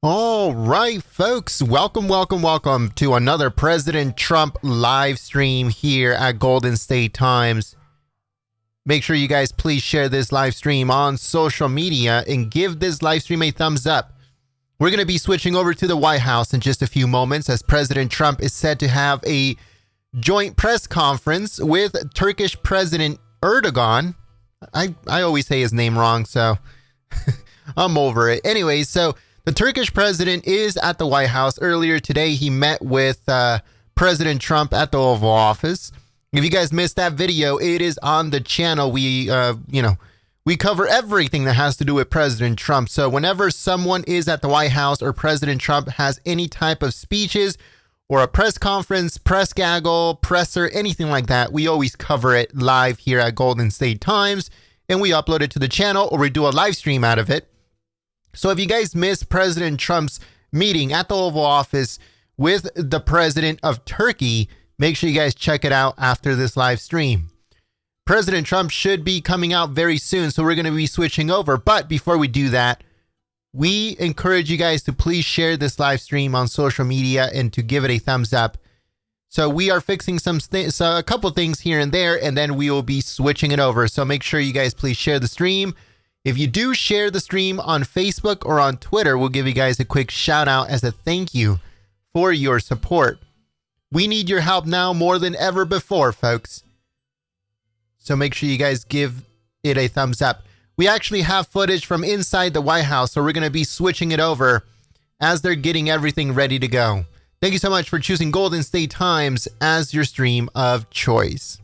All right, folks, welcome to another President Trump live stream here at Golden State Times. Make sure you guys please share this live stream on social media and give this live stream a thumbs up. We're going to be switching over to the White House in just a few moments as President Trump is said to have a joint press conference with Turkish President Erdogan. I always say his name wrong, so I'm over it. Anyways, so the Turkish president is at the White House. Earlier today, he met with President Trump at the Oval Office. If you guys missed that video, it is on the channel. We cover everything that has to do with President Trump. So whenever someone is at the White House or President Trump has any type of speeches or a press conference, press gaggle, presser, anything like that, we always cover it live here at Golden State Times, and we upload it to the channel or we do a live stream out of it. So if you guys missed President Trump's meeting at the Oval Office with the president of Turkey, make sure you guys check it out after this live stream. President Trump should be coming out very soon, so we're going to be switching over. But before we do that, we encourage you guys to please share this live stream on social media and to give it a thumbs up. So we are fixing a couple things here and there, and then we will be switching it over. So make sure you guys please share the stream. If you do share the stream on Facebook or on Twitter, we'll give you guys a quick shout out as a thank you for your support. We need your help now more than ever before, folks. So make sure you guys give it a thumbs up. We actually have footage from inside the White House, so we're going to be switching it over as they're getting everything ready to go. Thank you so much for choosing Golden State Times as your stream of choice.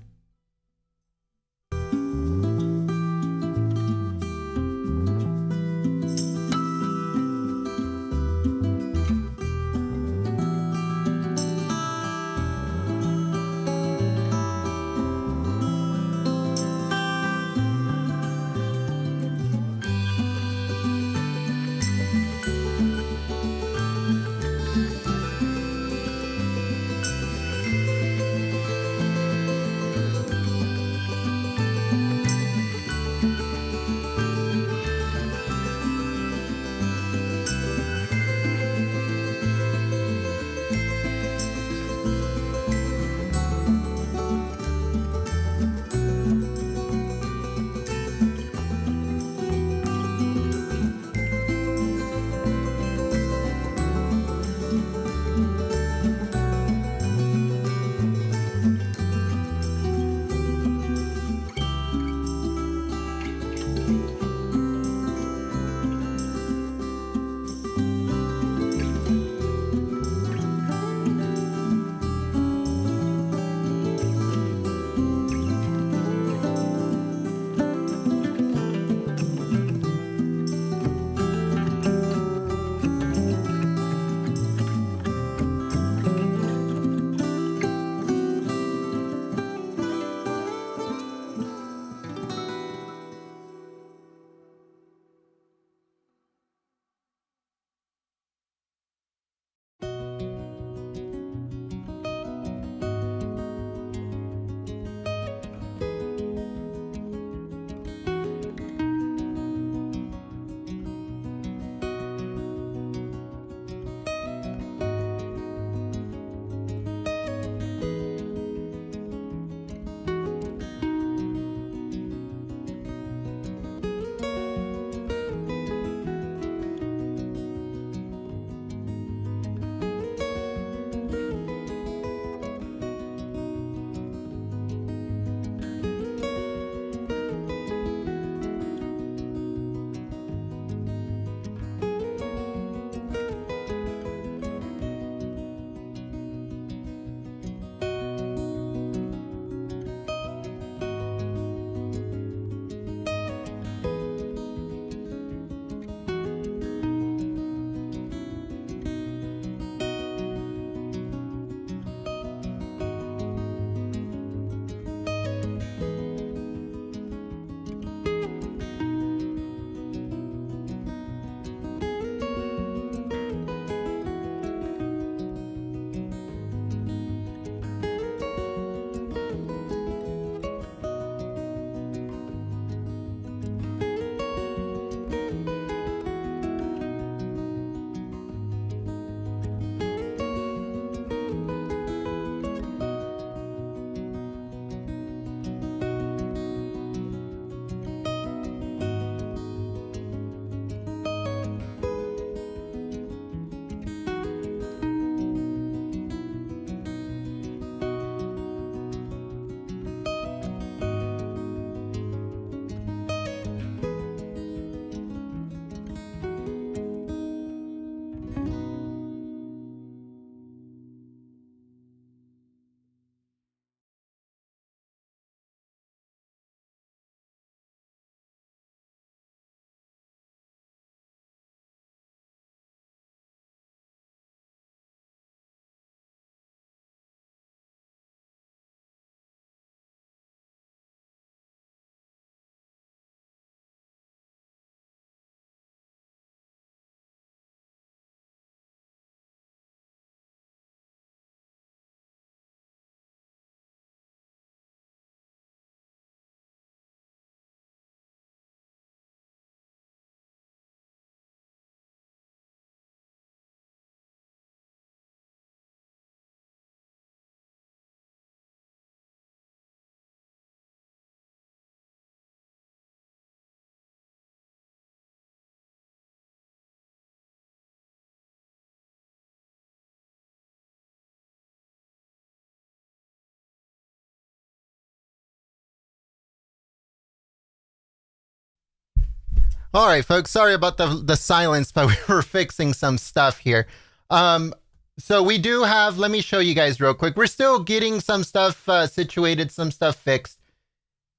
All right, folks. Sorry about the silence, but we were fixing some stuff here. So we do have, let me show you guys real quick. We're still getting some stuff situated, some stuff fixed,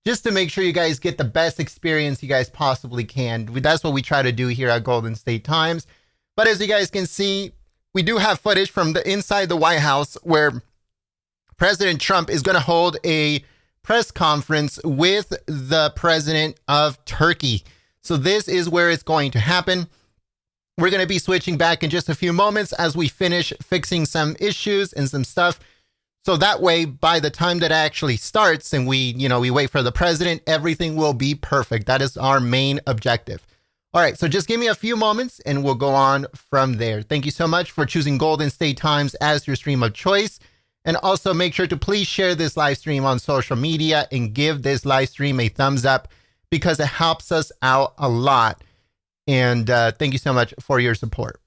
just to make sure you guys get the best experience you guys possibly can. That's what we try to do here at Golden State Times. But as you guys can see, we do have footage from the inside the White House where President Trump is going to hold a press conference with the president of Turkey. So this is where it's going to happen. We're going to be switching back in just a few moments as we finish fixing some issues and some stuff. So that way, by the time that it actually starts and we wait for the president, everything will be perfect. That is our main objective. All right, so just give me a few moments and we'll go on from there. Thank you so much for choosing Golden State Times as your stream of choice. And also make sure to please share this live stream on social media and give this live stream a thumbs up because it helps us out a lot. And thank you so much for your support.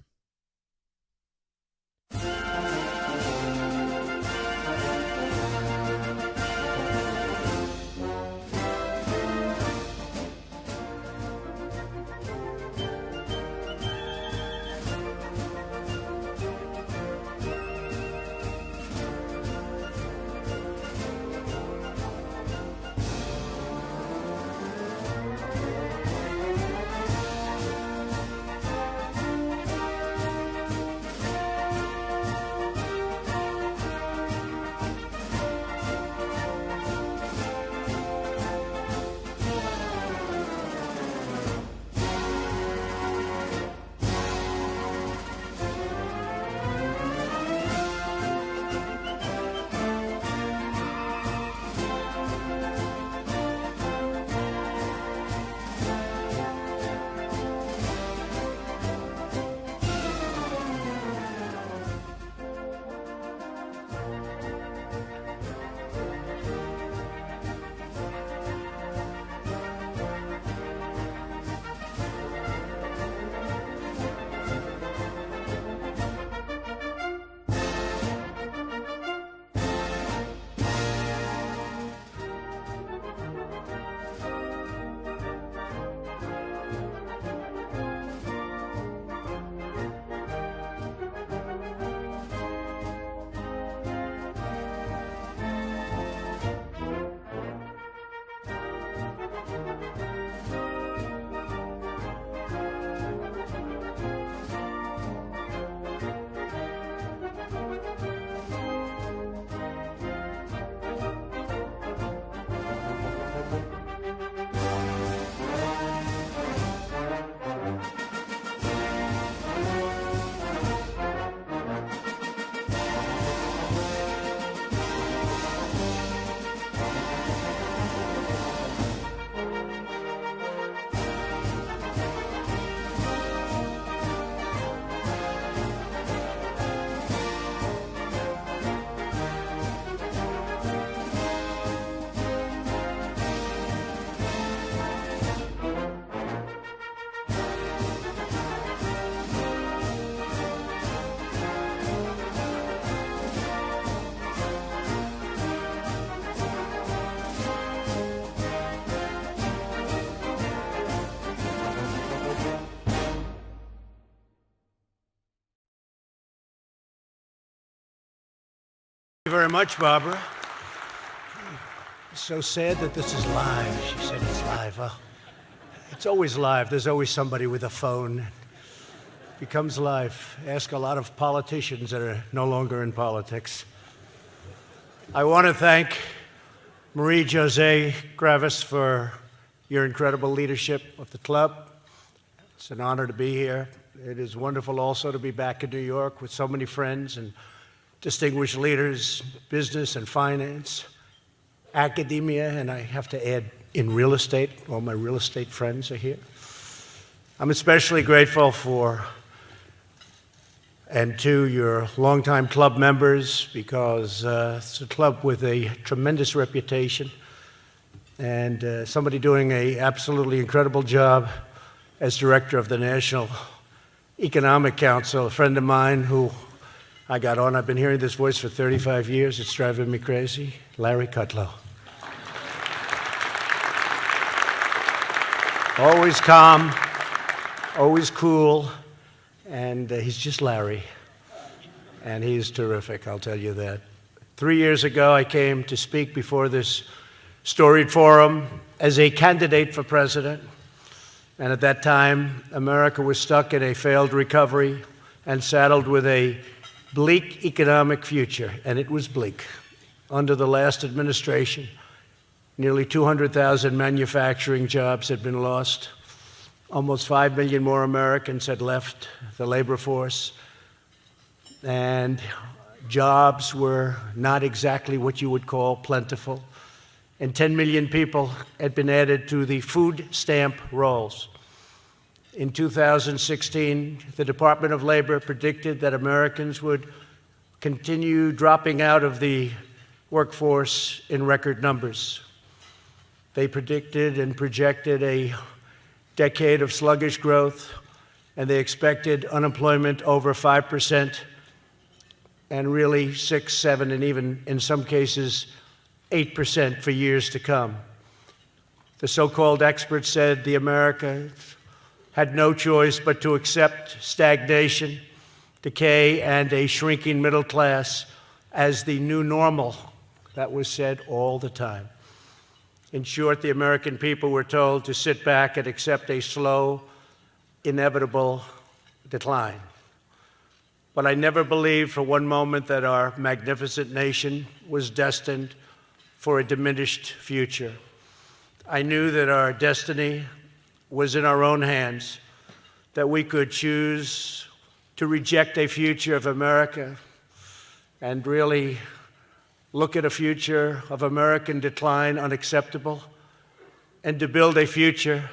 Thank you very much, Barbara. It's so sad that this is live. She said it's live. Well, it's always live. There's always somebody with a phone. It becomes live. Ask a lot of politicians that are no longer in politics. I want to thank Marie-José Gravis for your incredible leadership of the club. It's an honor to be here. It is wonderful also to be back in New York with so many friends and distinguished leaders, business and finance, academia, and I have to add, in real estate. All my real estate friends are here. I'm especially grateful for and to your longtime club members because it's a club with a tremendous reputation and somebody doing an absolutely incredible job as director of the National Economic Council, a friend of mine who I got on. I've been hearing this voice for 35 years. It's driving me crazy. Larry Kudlow. Always calm, always cool, and he's just Larry. And he's terrific, I'll tell you that. 3 years ago, I came to speak before this storied forum as a candidate for president. And at that time, America was stuck in a failed recovery and saddled with a bleak economic future, and it was bleak. Under the last administration, nearly 200,000 manufacturing jobs had been lost. Almost 5 million more Americans had left the labor force, and jobs were not exactly what you would call plentiful. And 10 million people had been added to the food stamp rolls. In 2016, the Department of Labor predicted that Americans would continue dropping out of the workforce in record numbers. They predicted and projected a decade of sluggish growth, and they expected unemployment over 5%, and really 6, 7, and even in some cases 8% for years to come. The so-called experts said the Americans had no choice but to accept stagnation, decay, and a shrinking middle class as the new normal. That was said all the time. In short, the American people were told to sit back and accept a slow, inevitable decline. But I never believed for one moment that our magnificent nation was destined for a diminished future. I knew that our destiny was in our own hands, that we could choose to reject a future of America and really look at a future of American decline unacceptable, and to build a future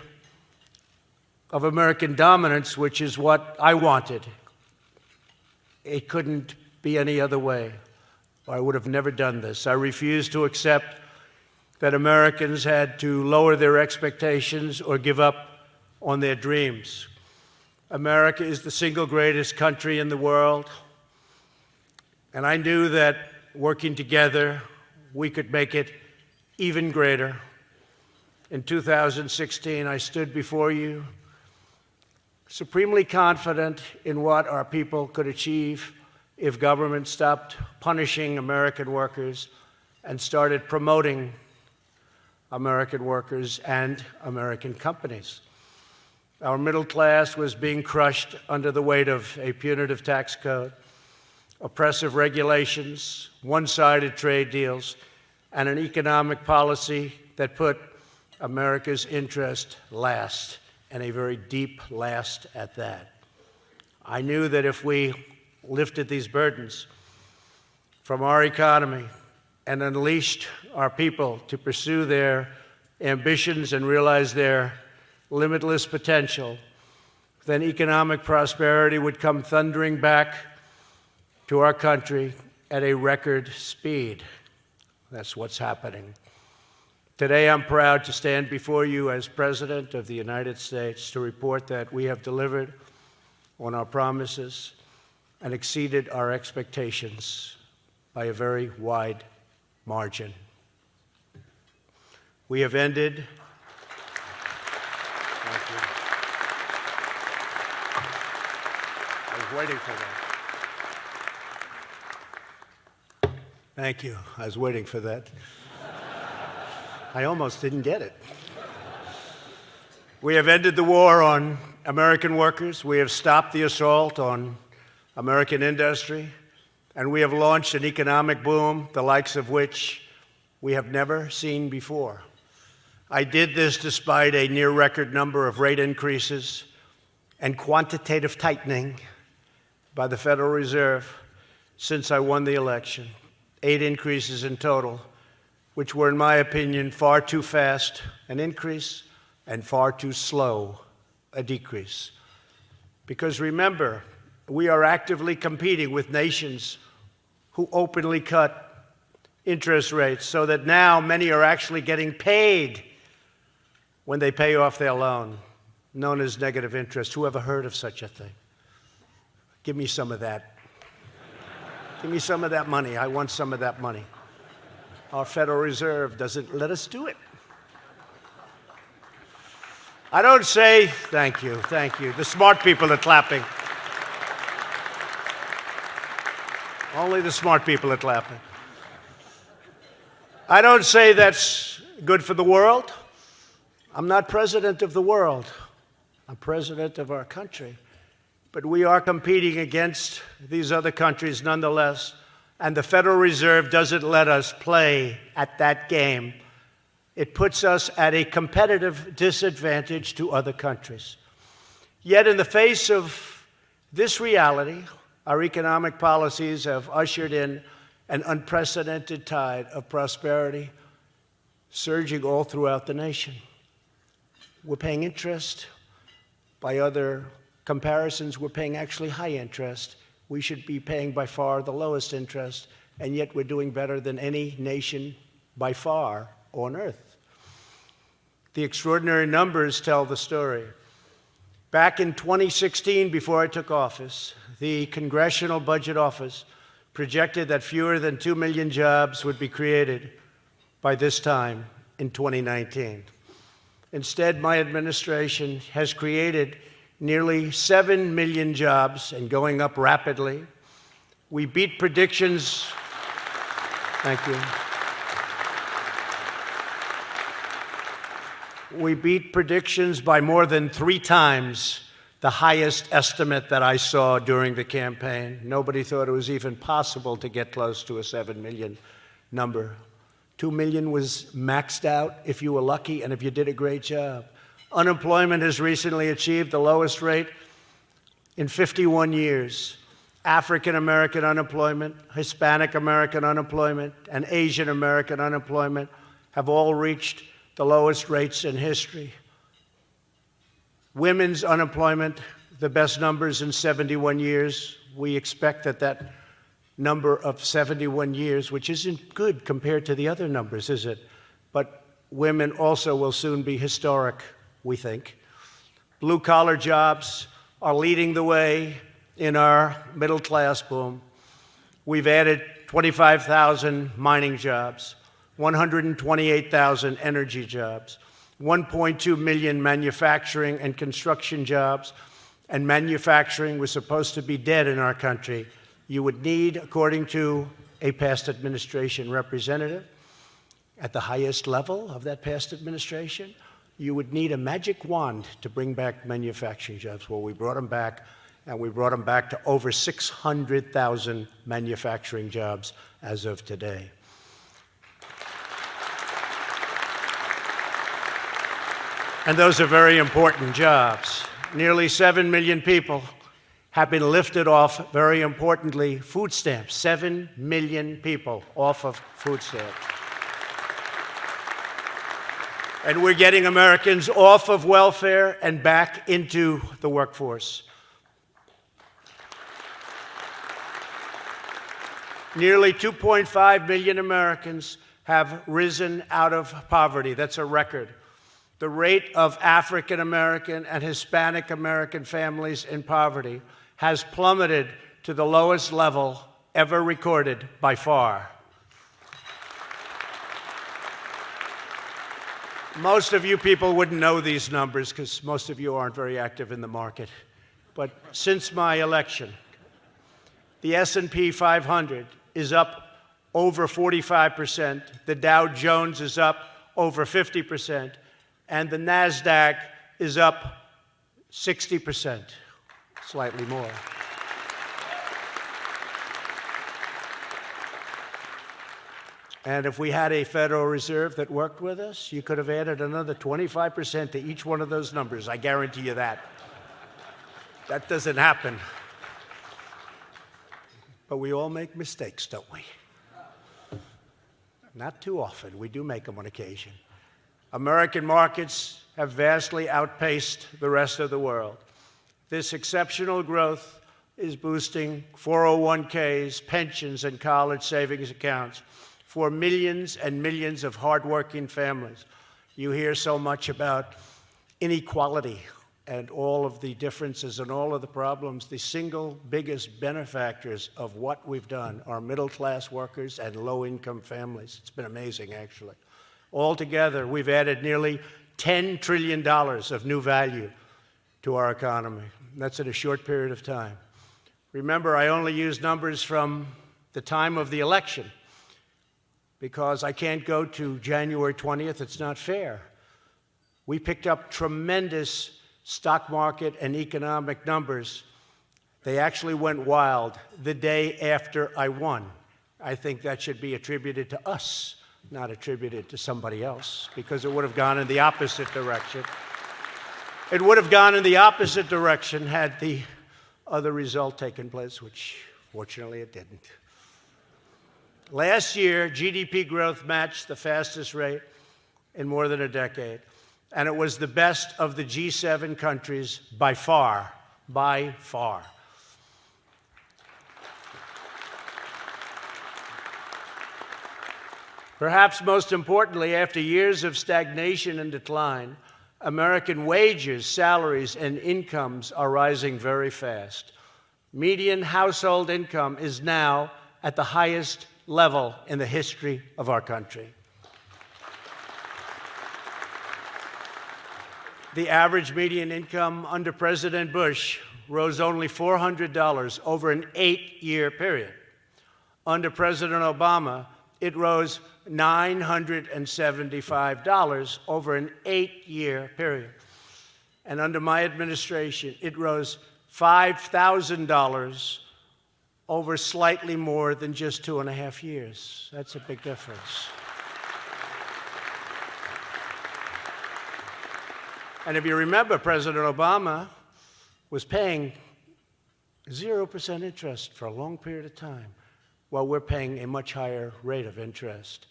of American dominance, which is what I wanted. It couldn't be any other way, or I would have never done this. I refused to accept that Americans had to lower their expectations or give up on their dreams. America is the single greatest country in the world, and I knew that working together, we could make it even greater. In 2016, I stood before you, supremely confident in what our people could achieve if government stopped punishing American workers and started promoting American workers and American companies. Our middle class was being crushed under the weight of a punitive tax code, oppressive regulations, one-sided trade deals, and an economic policy that put America's interest last, and a very deep last at that. I knew that if we lifted these burdens from our economy and unleashed our people to pursue their ambitions and realize their limitless potential, then economic prosperity would come thundering back to our country at a record speed. That's what's happening. Today, I'm proud to stand before you as President of the United States to report that we have delivered on our promises and exceeded our expectations by a very wide margin. We have ended. Thank you. I was waiting for that. Thank you. I was waiting for that. I almost didn't get it. We have ended the war on American workers. We have stopped the assault on American industry. And we have launched an economic boom, the likes of which we have never seen before. I did this despite a near-record number of rate increases and quantitative tightening by the Federal Reserve since I won the election. 8 increases in total, which were, in my opinion, far too fast an increase and far too slow a decrease. Because remember, we are actively competing with nations who openly cut interest rates so that now many are actually getting paid when they pay off their loan, known as negative interest. Who ever heard of such a thing? Give me some of that. Give me some of that money. I want some of that money. Our Federal Reserve doesn't let us do it. I don't say, thank you. The smart people are clapping. Only the smart people are clapping. I don't say that's good for the world. I'm not president of the world. I'm president of our country. But we are competing against these other countries nonetheless, and the Federal Reserve doesn't let us play at that game. It puts us at a competitive disadvantage to other countries. Yet in the face of this reality, our economic policies have ushered in an unprecedented tide of prosperity surging all throughout the nation. We're paying interest. By other comparisons, we're paying actually high interest. We should be paying by far the lowest interest, and yet we're doing better than any nation by far on earth. The extraordinary numbers tell the story. Back in 2016, before I took office, the Congressional Budget Office projected that fewer than 2 million jobs would be created by this time in 2019. Instead, my administration has created nearly 7 million jobs and going up rapidly. We beat predictions. Thank you. We beat predictions by more than 3 times the highest estimate that I saw during the campaign. Nobody thought it was even possible to get close to a 7 million number. 2 million was maxed out if you were lucky and if you did a great job. Unemployment has recently achieved the lowest rate in 51 years. African American unemployment, Hispanic American unemployment, and Asian American unemployment have all reached the lowest rates in history. Women's unemployment, the best numbers in 71 years. We expect that number of 71 years, which isn't good compared to the other numbers, is it? But women also will soon be historic, we think. Blue-collar jobs are leading the way in our middle-class boom. We've added 25,000 mining jobs, 128,000 energy jobs, 1.2 million manufacturing and construction jobs, and manufacturing was supposed to be dead in our country. You would need, according to a past administration representative, at the highest level of that past administration, you would need a magic wand to bring back manufacturing jobs. Well, we brought them back, and we brought them back to over 600,000 manufacturing jobs as of today. And those are very important jobs. Nearly 7 million people have been lifted off, very importantly, food stamps. 7 million people off of food stamps. And we're getting Americans off of welfare and back into the workforce. Nearly 2.5 million Americans have risen out of poverty. That's a record. The rate of African American and Hispanic American families in poverty has plummeted to the lowest level ever recorded by far. Most of you people wouldn't know these numbers because most of you aren't very active in the market. But since my election, the S&P 500 is up over 45%, the Dow Jones is up over 50%, and the NASDAQ is up 60%, slightly more. And if we had a Federal Reserve that worked with us, you could have added another 25% to each one of those numbers. I guarantee you that. That doesn't happen. But we all make mistakes, don't we? Not too often. We do make them on occasion. American markets have vastly outpaced the rest of the world. This exceptional growth is boosting 401ks, pensions, and college savings accounts for millions and millions of hardworking families. You hear so much about inequality and all of the differences and all of the problems. The single biggest benefactors of what we've done are middle-class workers and low-income families. It's been amazing, actually. Altogether, we've added nearly $10 trillion of new value to our economy. That's in a short period of time. Remember, I only use numbers from the time of the election because I can't go to January 20th. It's not fair. We picked up tremendous stock market and economic numbers. They actually went wild the day after I won. I think that should be attributed to us, not attributed to somebody else, because it would have gone in the opposite direction. It would have gone in the opposite direction had the other result taken place, which fortunately it didn't. Last year, GDP growth matched the fastest rate in more than a decade, and it was the best of the G7 countries by far, by far. Perhaps most importantly, after years of stagnation and decline, American wages, salaries, and incomes are rising very fast. Median household income is now at the highest level in the history of our country. The average median income under President Bush rose only $400 over an 8-year period. Under President Obama, it rose $975 over an 8-year period. And under my administration, it rose $5,000 over slightly more than just 2.5 years. That's a big difference. And if you remember, President Obama was paying 0% interest for a long period of time, while we're paying a much higher rate of interest.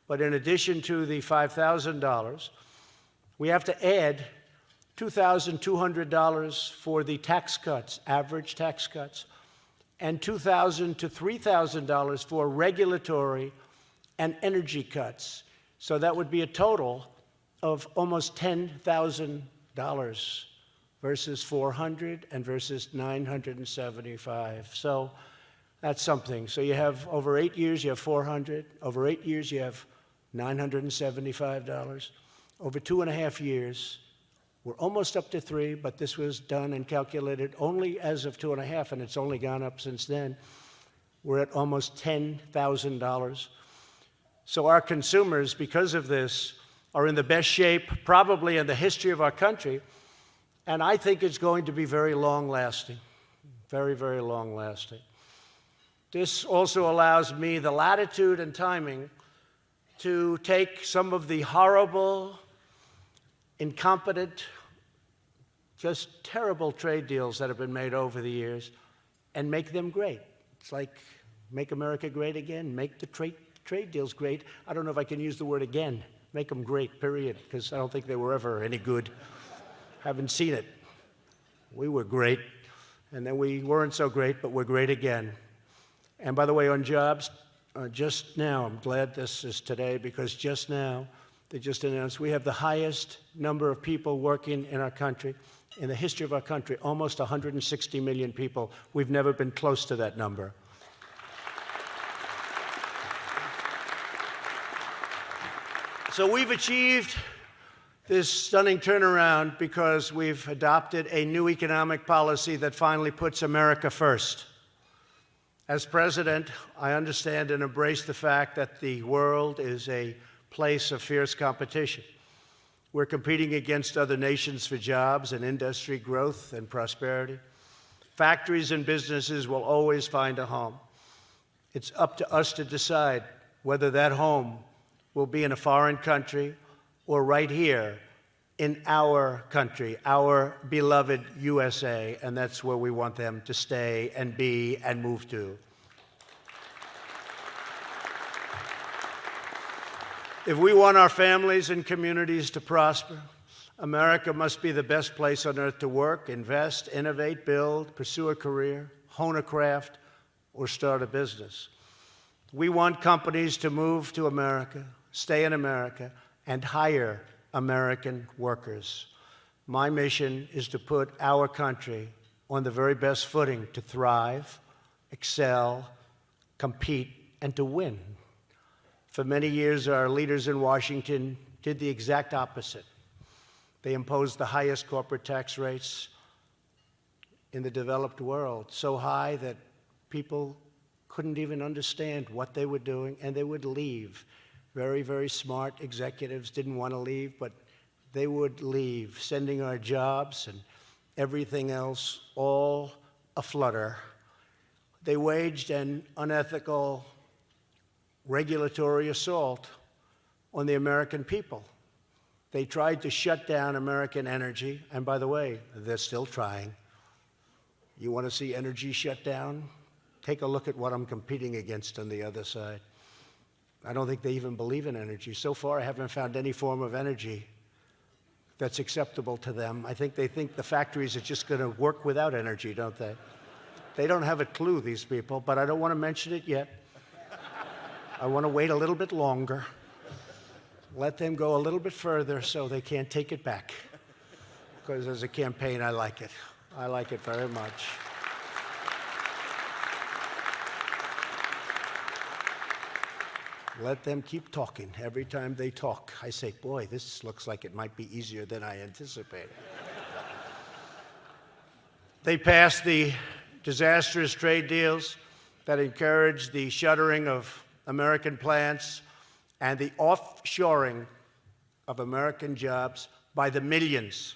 But in addition to the $5,000, we have to add $2,200 for the tax cuts, average tax cuts, and $2,000 to $3,000 for regulatory and energy cuts. So that would be a total of almost $10,000 versus $400 and versus $975. So that's something. So you have over 8 years, you have $400. Over 8 years, you have $975. Over 2.5 years, we're almost up to 3, but this was done and calculated only as of 2.5, and it's only gone up since then. We're at almost $10,000. So our consumers, because of this, are in the best shape probably in the history of our country, and I think it's going to be very long-lasting, very, very long-lasting. This also allows me the latitude and timing to take some of the horrible, incompetent, just terrible trade deals that have been made over the years and make them great. It's like make America great again, make the trade deals great. I don't know if I can use the word again. Make them great, period, because I don't think they were ever any good. Haven't seen it. We were great, and then we weren't so great, but we're great again. And by the way, on jobs, just now, I'm glad this is today, because just now, they just announced we have the highest number of people working in our country, in the history of our country, almost 160 million people. We've never been close to that number. So we've achieved this stunning turnaround because we've adopted a new economic policy that finally puts America first. As president, I understand and embrace the fact that the world is a place of fierce competition. We're competing against other nations for jobs and industry growth and prosperity. Factories and businesses will always find a home. It's up to us to decide whether that home will be in a foreign country or right here in our country, our beloved USA, and that's where we want them to stay and be and move to. If we want our families and communities to prosper, America must be the best place on earth to work, invest, innovate, build, pursue a career, hone a craft, or start a business. We want companies to move to America, stay in America, and hire American workers. My mission is to put our country on the very best footing to thrive, excel, compete, and to win. For many years, our leaders in Washington did the exact opposite. They imposed the highest corporate tax rates in the developed world, so high that people couldn't even understand what they were doing, and they would leave. Very, very smart executives didn't want to leave, but they would leave, sending our jobs and everything else all aflutter. They waged an unethical regulatory assault on the American people. They tried to shut down American energy, and by the way, they're still trying. You want to see energy shut down? Take a look at what I'm competing against on the other side. I don't think they even believe in energy. So far, I haven't found any form of energy that's acceptable to them. I think they think the factories are just going to work without energy, don't they? They don't have a clue, these people, but I don't want to mention it yet. I want to wait a little bit longer. Let them go a little bit further so they can't take it back. Because as a campaign, I like it. I like it very much. Let them keep talking. Every time they talk, I say, boy, this looks like it might be easier than I anticipated. They passed the disastrous trade deals that encouraged the shuttering of American plants and the offshoring of American jobs by the millions.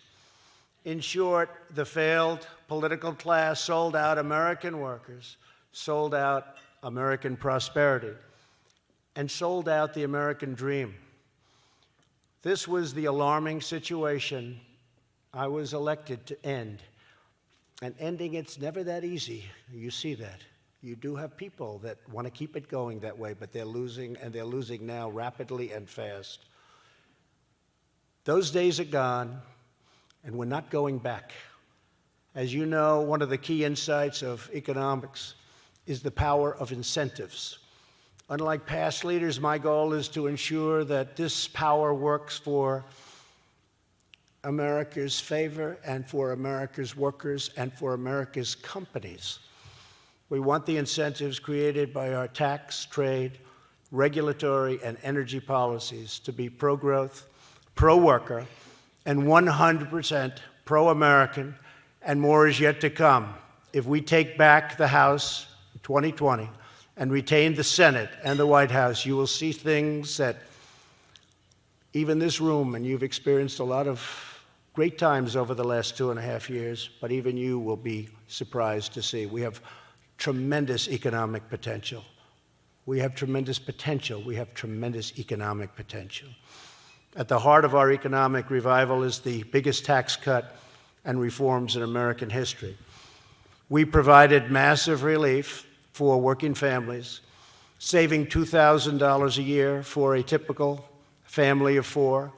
In short, the failed political class sold out American workers, sold out American prosperity, and sold out the American dream. This was the alarming situation I was elected to end. And ending it's never that easy. You see that. You do have people that want to keep it going that way, but they're losing, and they're losing now rapidly and fast. Those days are gone, and we're not going back. As you know, one of the key insights of economics is the power of incentives. Unlike past leaders, my goal is to ensure that this power works for America's favor and for America's workers and for America's companies. We want the incentives created by our tax, trade, regulatory, and energy policies to be pro-growth, pro-worker, and 100% pro-American, and more is yet to come. If we take back the House in 2020 and retain the Senate and the White House, you will see things that even this room, and you've experienced a lot of great times over the last 2.5 years, but even you will be surprised to see. We have tremendous economic potential. We have tremendous potential. We have tremendous economic potential. At the heart of our economic revival is the biggest tax cut and reforms in American history. We provided massive relief for working families, saving $2,000 a year for a typical family of four.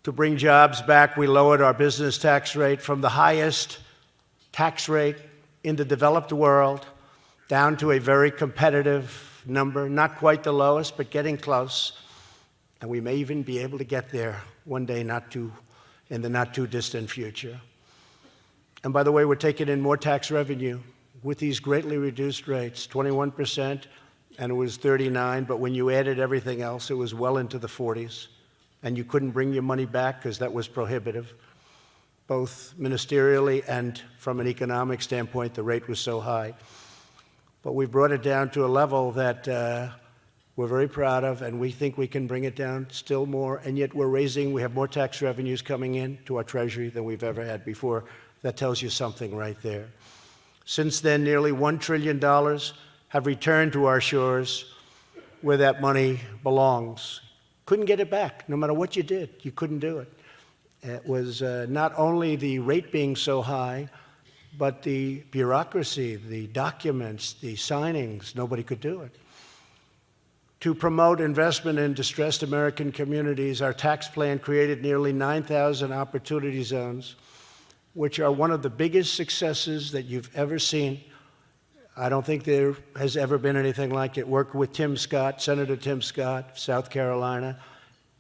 To bring jobs back, we lowered our business tax rate from the highest tax rate in the developed world down to a very competitive number, not quite the lowest, but getting close. And we may even be able to get there one day, in the not too distant future. And by the way, we're taking in more tax revenue with these greatly reduced rates, 21%, and it was 39%, but when you added everything else, it was well into the 40s. And you couldn't bring your money back because that was prohibitive. Both ministerially and from an economic standpoint, the rate was so high. But we brought it down to a level that we're very proud of, and we think we can bring it down still more, and yet we have more tax revenues coming in to our Treasury than we've ever had before. That tells you something right there. Since then, nearly $1 trillion have returned to our shores where that money belongs. Couldn't get it back. No matter what you did, you couldn't do it. It was not only the rate being so high, but the bureaucracy, the documents, the signings, nobody could do it. To promote investment in distressed American communities, our tax plan created nearly 9,000 opportunity zones, which are one of the biggest successes that you've ever seen. I don't think there has ever been anything like it. Worked with Tim Scott, Senator Tim Scott, South Carolina,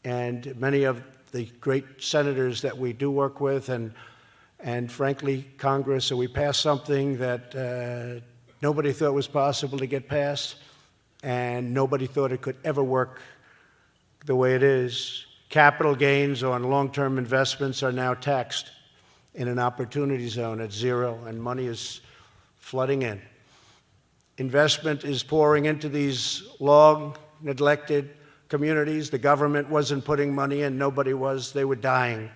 and many of the great senators that we do work with, and frankly, Congress. So we passed something that nobody thought was possible to get passed, and nobody thought it could ever work the way it is. Capital gains on long-term investments are now taxed in an opportunity zone at zero, and money is flooding in. Investment is pouring into these long-neglected communities. The government wasn't putting money in. Nobody was. They were dying.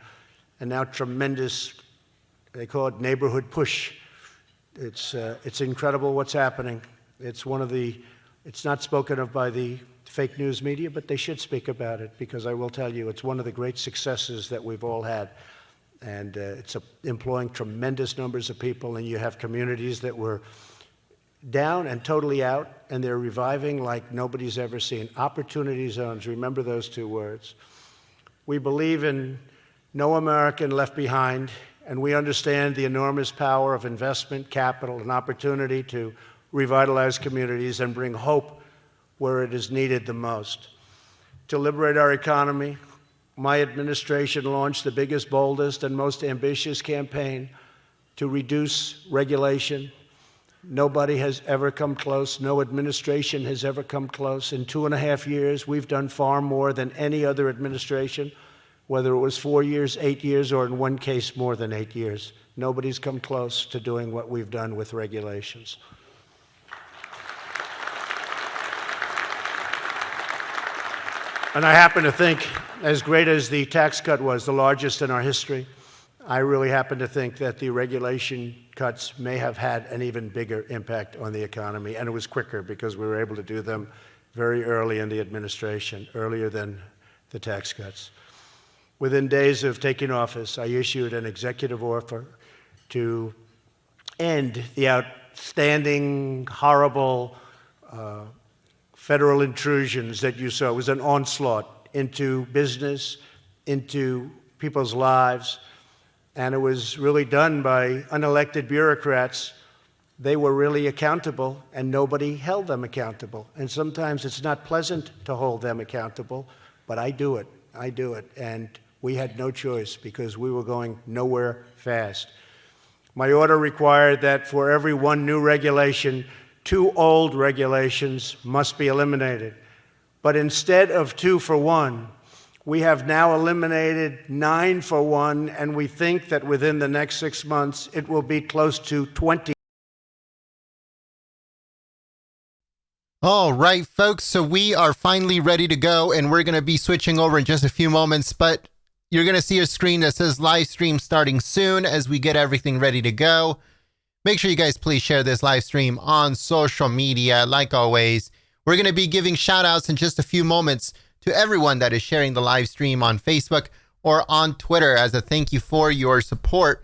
And now tremendous, they call it neighborhood push. It's incredible what's happening. It's not spoken of by the fake news media, but they should speak about it, because I will tell you, it's one of the great successes that we've all had. And it's employing tremendous numbers of people, and you have communities that were down and totally out, and they're reviving like nobody's ever seen. Opportunity zones, remember those two words. We believe in no American left behind, and we understand the enormous power of investment, capital, and opportunity to revitalize communities and bring hope where it is needed the most. To liberate our economy, my administration launched the biggest, boldest, and most ambitious campaign to reduce regulation. Nobody has ever come close. No administration has ever come close. In 2.5 years, we've done far more than any other administration, whether it was 4 years, 8 years, or in one case, more than 8 years. Nobody's come close to doing what we've done with regulations. And I happen to think, as great as the tax cut was, the largest in our history, I really happen to think that the regulation cuts may have had an even bigger impact on the economy, and it was quicker because we were able to do them very early in the administration, earlier than the tax cuts. Within days of taking office, I issued an executive order to end the outstanding, horrible federal intrusions that you saw. It was an onslaught into business, into people's lives, and it was really done by unelected bureaucrats. They were really accountable, and nobody held them accountable. And sometimes it's not pleasant to hold them accountable, but I do it. I do it. And we had no choice because we were going nowhere fast. My order required that for every one new regulation, 2 old regulations must be eliminated. But instead of 2 for 1, we have now eliminated 9 for 1, and we think that within the next 6 months, it will be close to 20. All right, folks, so we are finally ready to go, and we're going to be switching over in just a few moments, but you're going to see a screen that says live stream starting soon as we get everything ready to go. Make sure you guys please share this live stream on social media. Like always, we're going to be giving shout outs in just a few moments to everyone that is sharing the live stream on Facebook or on Twitter as a thank you for your support.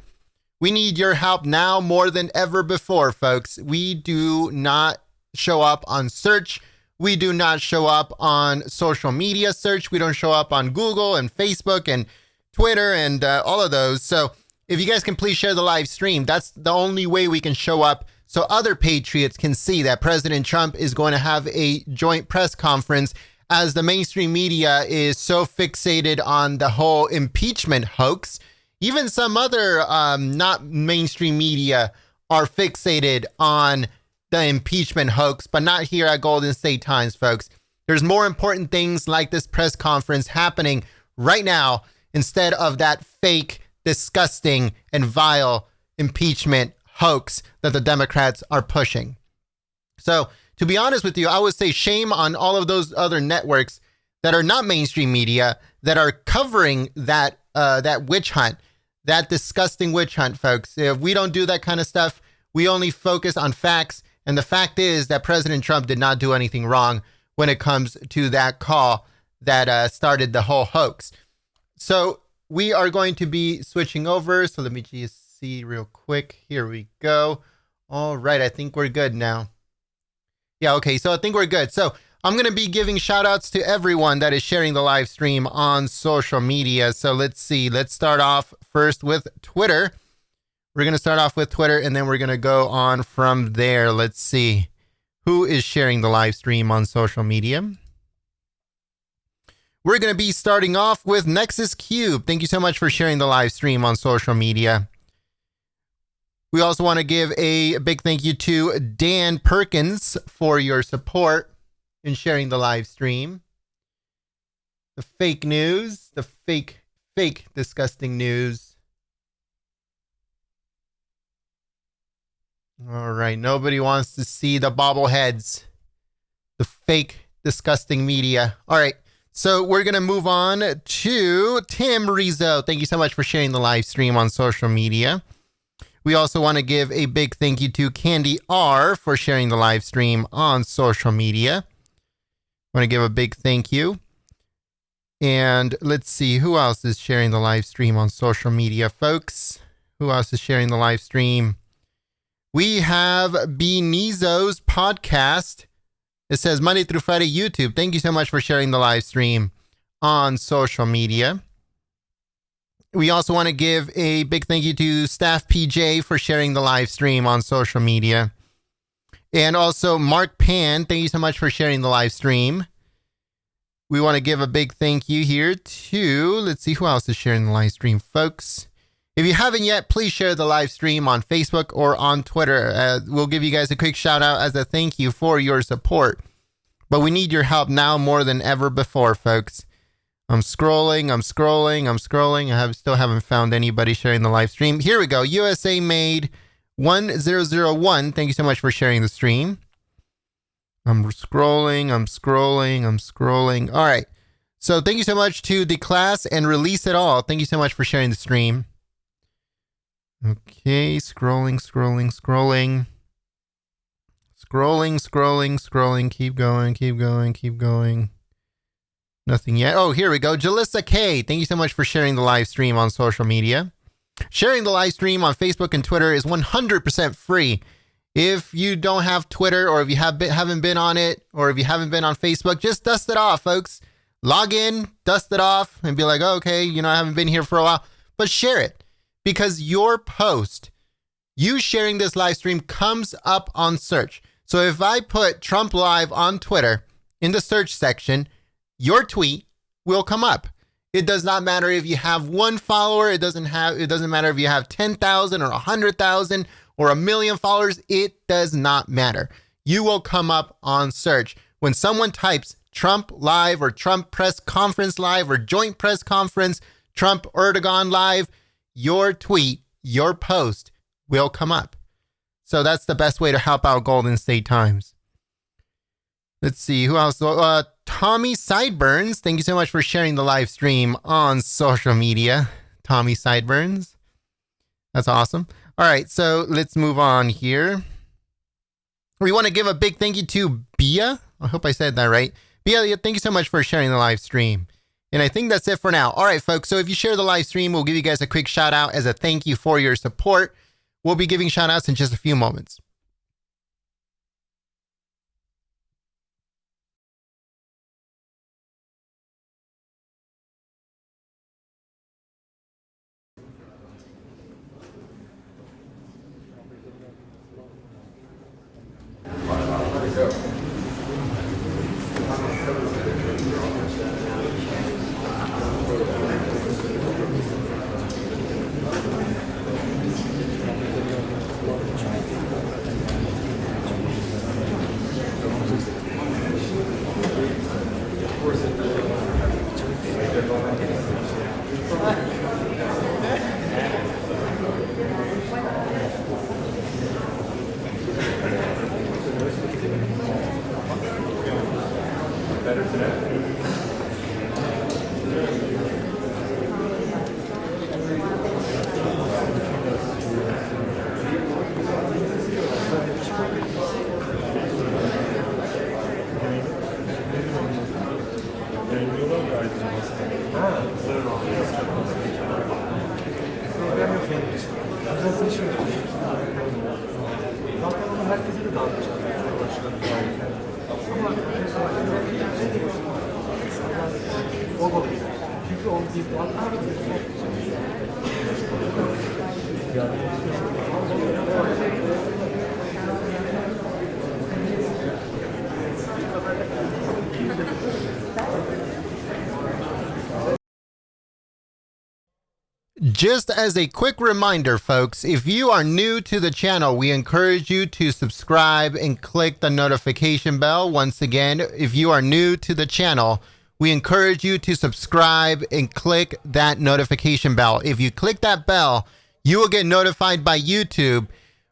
We need your help now more than ever before, folks. We do not show up on search. We do not show up on social media search. We don't show up on Google and Facebook and Twitter and all of those. So if you guys can please share the live stream, that's the only way we can show up so other patriots can see that President Trump is going to have a joint press conference, as the mainstream media is so fixated on the whole impeachment hoax. Even some other not mainstream media are fixated on the impeachment hoax, but not here at Golden State Times, folks. There's more important things like this press conference happening right now instead of that fake, disgusting, and vile impeachment hoax that the Democrats are pushing. So, to be honest with you, I would say shame on all of those other networks that are not mainstream media that are covering that witch hunt, that disgusting witch hunt, folks. If we don't do that kind of stuff, we only focus on facts. And the fact is that President Trump did not do anything wrong when it comes to that call that started the whole hoax. So we are going to be switching over. So let me just see real quick. Here we go. All right. I think we're good now. Yeah, okay, so I think we're good. So I'm going to be giving shout outs to everyone that is sharing the live stream on social media. So let's see. Let's start off first with Twitter. We're going to start off with Twitter, and then we're going to go on from there. Let's see. Who is sharing the live stream on social media? We're going to be starting off with Nexus Cube. Thank you so much for sharing the live stream on social media. We also want to give a big thank you to Dan Perkins for your support in sharing the live stream. The fake news, the fake, disgusting news. All right, nobody wants to see the bobbleheads, the fake, disgusting media. All right, so we're going to move on to Tim Rizzo. Thank you so much for sharing the live stream on social media. We also want to give a big thank you to Candy R for sharing the live stream on social media. I want to give a big thank you. And let's see, who else is sharing the live stream on social media, folks? Who else is sharing the live stream? We have Benizo's podcast. It says Monday through Friday YouTube. Thank you so much for sharing the live stream on social media. We also want to give a big thank you to Staff PJ for sharing the live stream on social media. And also Mark Pan, thank you so much for sharing the live stream. We want to give a big thank you here to, let's see who else is sharing the live stream, folks. If you haven't yet, please share the live stream on Facebook or on Twitter. We'll give you guys a quick shout out as a thank you for your support. But we need your help now more than ever before, folks. I'm scrolling. I still haven't found anybody sharing the live stream. Here we go. USA Made 1001. Thank you so much for sharing the stream. I'm scrolling. All right. So thank you so much to the class and Release It All. Thank you so much for sharing the stream. Okay, scrolling. Keep going. Nothing yet. Oh, here we go. Jalissa K. Thank you so much for sharing the live stream on social media. Sharing the live stream on Facebook and Twitter is 100% free. If you don't have Twitter, or if you haven't been on it, or if you haven't been on Facebook, just dust it off, folks. Log in, dust it off, and be like, oh, okay, I haven't been here for a while. But share it, because your post, you sharing this live stream, comes up on search. So if I put Trump Live on Twitter in the search section, your tweet will come up. It does not matter if you have one follower. It doesn't matter if you have 10,000 or 100,000 or 1 million followers. It does not matter. You will come up on search. When someone types Trump Live or Trump Press Conference Live or Joint Press Conference, Trump Erdogan Live, your tweet, your post will come up. So that's the best way to help out Golden State Times. Let's see, who else? Tommy Sideburns, thank you so much for sharing the live stream on social media. Tommy Sideburns. That's awesome. All right, so let's move on here. We want to give a big thank you to Bia. I hope I said that right. Bia, thank you so much for sharing the live stream. And I think that's it for now. All right, folks, so if you share the live stream, we'll give you guys a quick shout out as a thank you for your support. We'll be giving shout outs in just a few moments. Just as a quick reminder, folks, if you are new to the channel, we encourage you to subscribe and click the notification bell. Once again, if you are new to the channel, we encourage you to subscribe and click that notification bell. If you click that bell, you will get notified by YouTube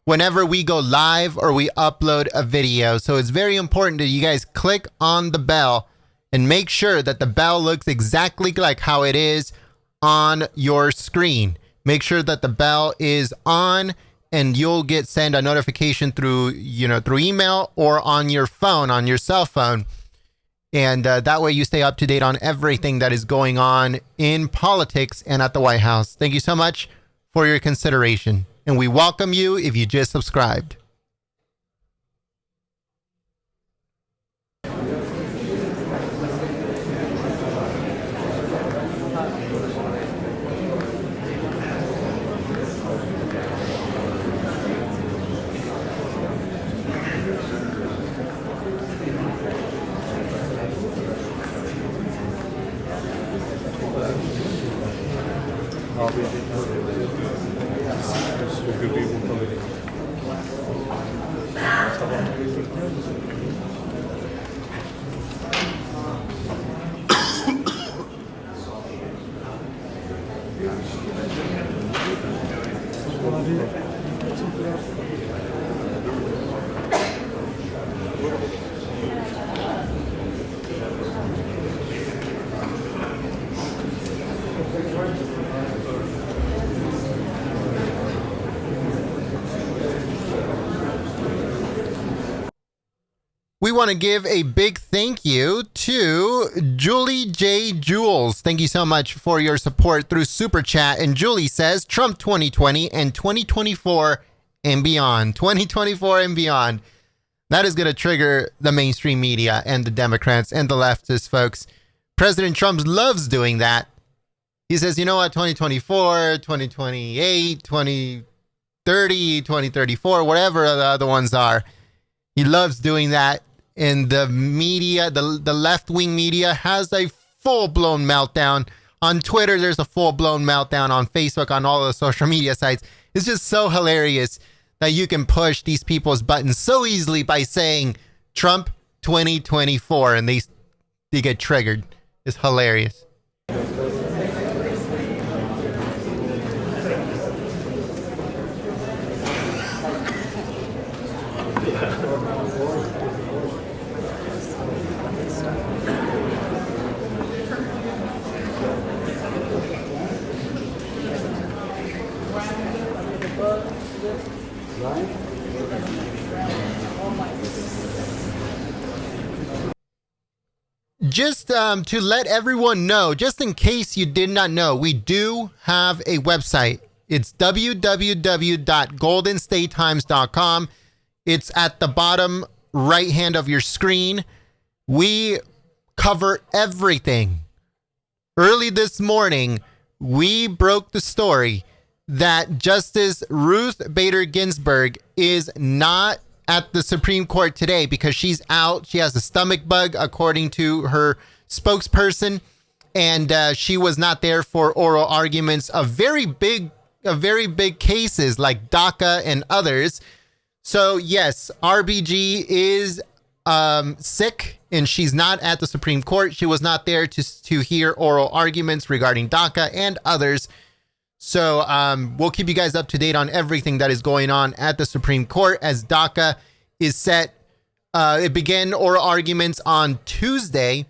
whenever we go live or we upload a video. So it's very important that you guys click on the bell and make sure that the bell looks exactly like how it is on your screen. Make sure that the bell is on, and you'll get sent a notification through email or on your phone, on your cell phone. And that way you stay up to date on everything that is going on in politics and at the White House. Thank you so much for your consideration. And we welcome you if you just subscribed. We want to give a big thank you to Julie J. Jules. Thank you so much for your support through Super Chat. And Julie says, Trump 2020 and 2024 and beyond. 2024 and beyond. That is going to trigger the mainstream media and the Democrats and the leftists, folks. President Trump loves doing that. He says, you know what, 2024, 2028, 2030, 2034, whatever the other ones are. He loves doing that. And the media, the left-wing media has a full-blown meltdown. On Twitter, there's a full-blown meltdown. On Facebook, on all the social media sites. It's just so hilarious that you can push these people's buttons so easily by saying Trump 2024 and they get triggered. It's hilarious. Just to let everyone know, just in case you did not know, we do have a website. It's www.goldenstatetimes.com. It's at the bottom right hand of your screen. We cover everything. Early this morning, we broke the story that Justice Ruth Bader Ginsburg is not at the Supreme Court today because she's out. She has a stomach bug, according to her spokesperson, and she was not there for oral arguments of very big cases like DACA and others. So yes, RBG is sick, and she's not at the Supreme Court. She was not there to hear oral arguments regarding DACA and others. So we'll keep you guys up to date on everything that is going on at the Supreme Court as DACA is set. It began oral arguments on Tuesday,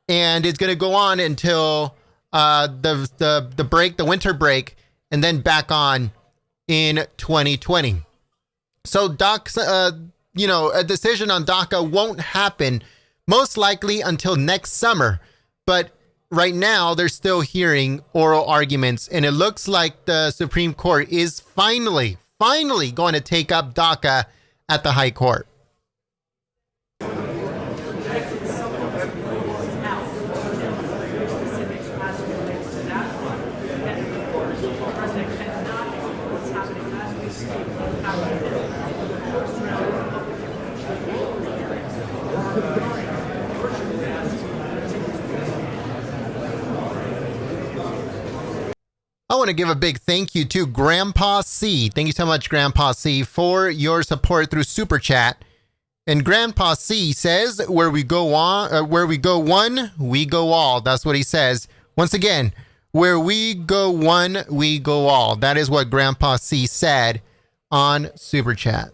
and it's going to go on until the break, the winter break, and then back on in 2020. So a decision on DACA won't happen most likely until next summer, but right now, they're still hearing oral arguments, and it looks like the Supreme Court is finally going to take up DACA at the High Court. I want to give a big thank you to Grandpa C. Thank you so much, Grandpa C, for your support through Super Chat. And Grandpa C says, where we go one, we go all. That's what he says. Once again, where we go one, we go all. That is what Grandpa C said on Super Chat.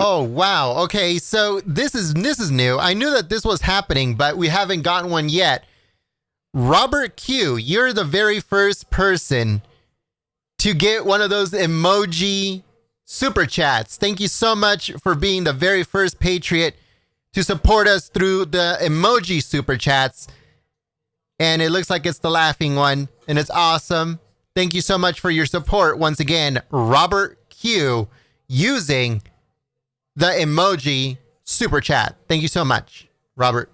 Oh, wow. Okay, so this is new. I knew that this was happening, but we haven't gotten one yet. Robert Q, you're the very first person to get one of those emoji super chats. Thank you so much for being the very first Patriot to support us through the emoji super chats. And it looks like it's the laughing one, and it's awesome. Thank you so much for your support. Once again, Robert Q, using the emoji super chat. Thank you so much, Robert.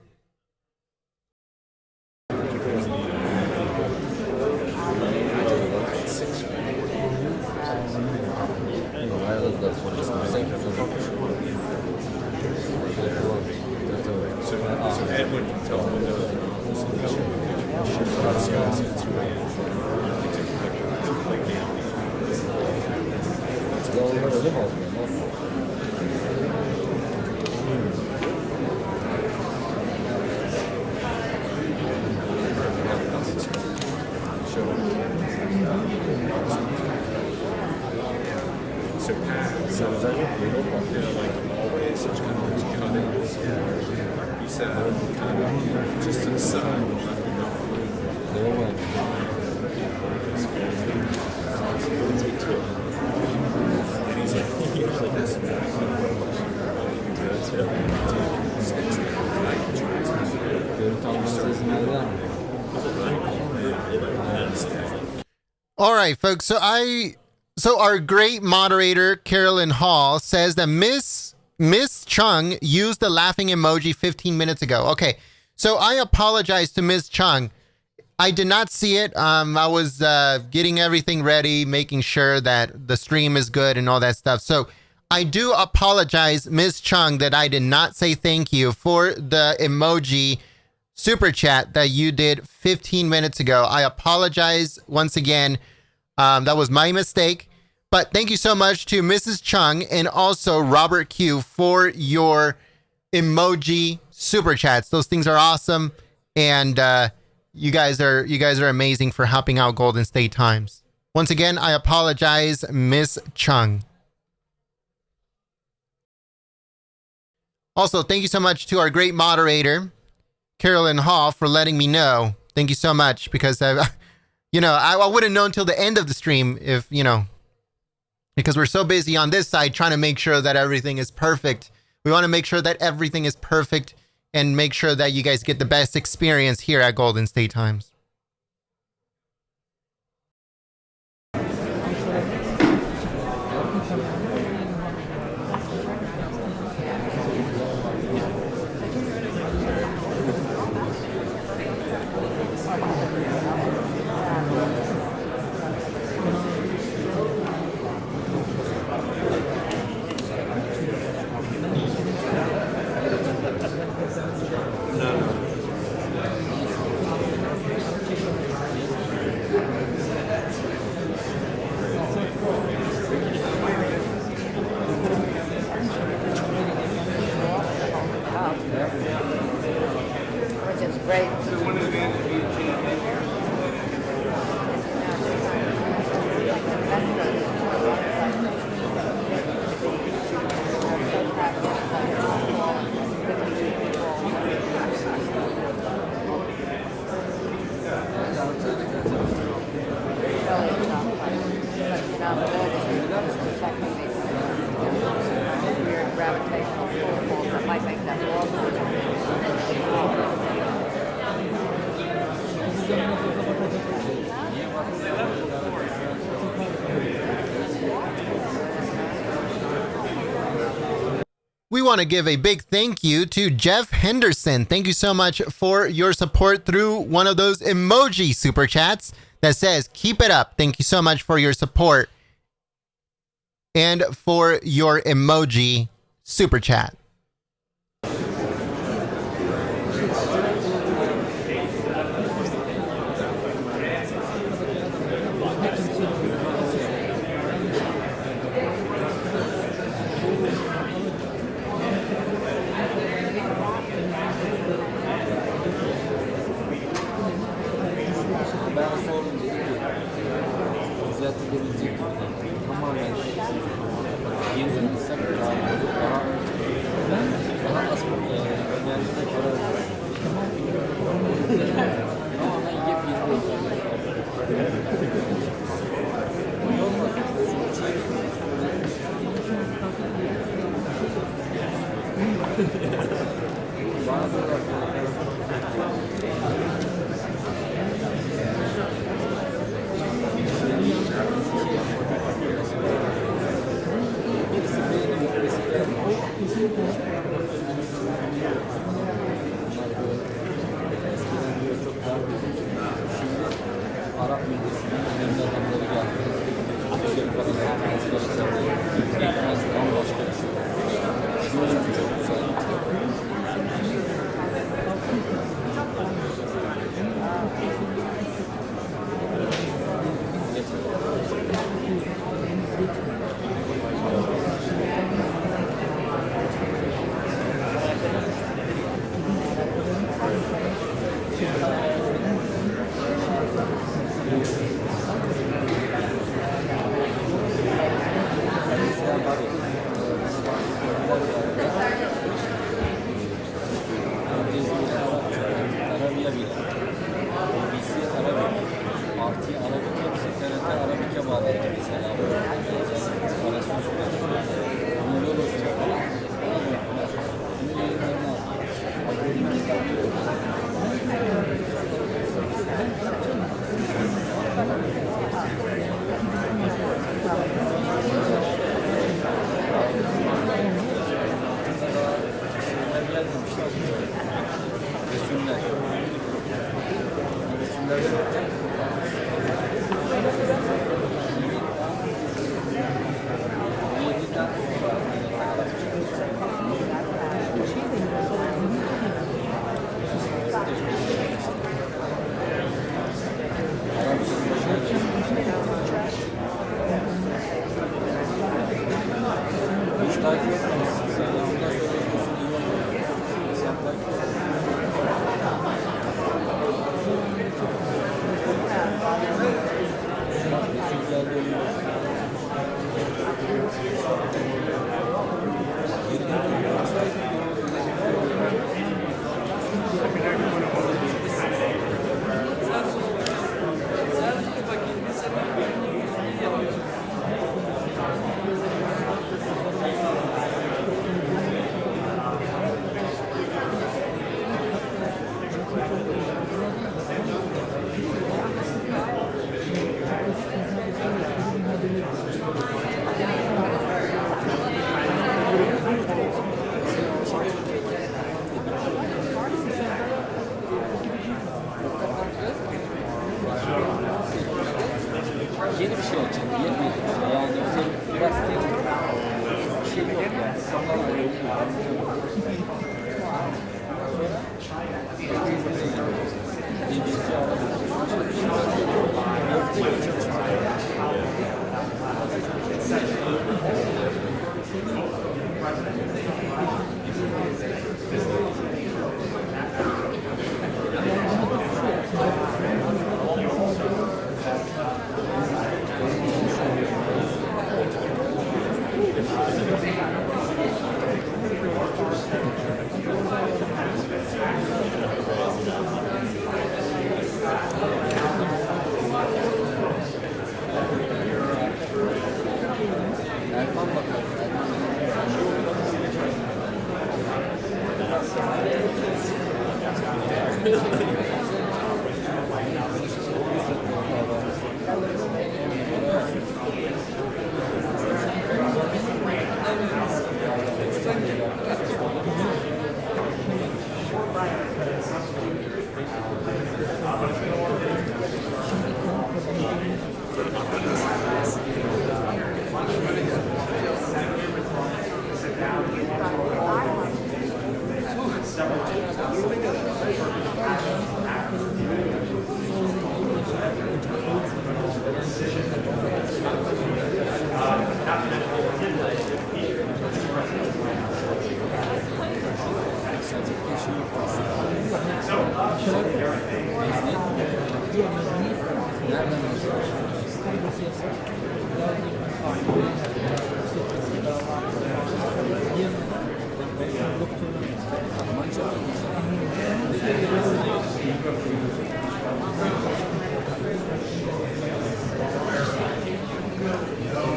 All right, folks. So our great moderator Carolyn Hall says that Miss Chung used the laughing emoji 15 minutes ago. Okay, so I apologize to Miss Chung. I did not see it. I was getting everything ready, making sure that the stream is good and all that stuff. So I do apologize, Miss Chung, that I did not say thank you for the emoji super chat that you did 15 minutes ago. I apologize once again. That was my mistake. But thank you so much to Mrs. Chung and also Robert Q for your emoji super chats. Those things are awesome, and you guys are amazing for helping out Golden State Times. Once again, I apologize, Miss Chung. Also, thank you so much to our great moderator, Carolyn Hall, for letting me know. Thank you so much, because I wouldn't know until the end of the stream if, because we're so busy on this side trying to make sure that everything is perfect. We want to make sure that everything is perfect and make sure that you guys get the best experience here at Golden State Times. Which is great. Gravitational pull force that might make that wall. We want to give a big thank you to Jeff Henderson. Thank you so much for your support through one of those emoji super chats that says, keep it up. Thank you so much for your support and for your emoji super chat.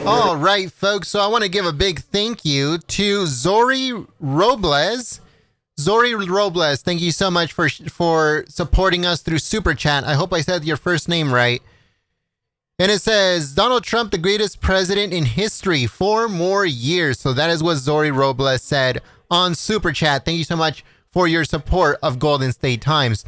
All right, folks. So I want to give a big thank you to Zori Robles. Zori Robles, thank you so much for supporting us through Super Chat. I hope I said your first name right. And it says, Donald Trump, the greatest president in history, 4 more years. So that is what Zori Robles said on Super Chat. Thank you so much for your support of Golden State Times.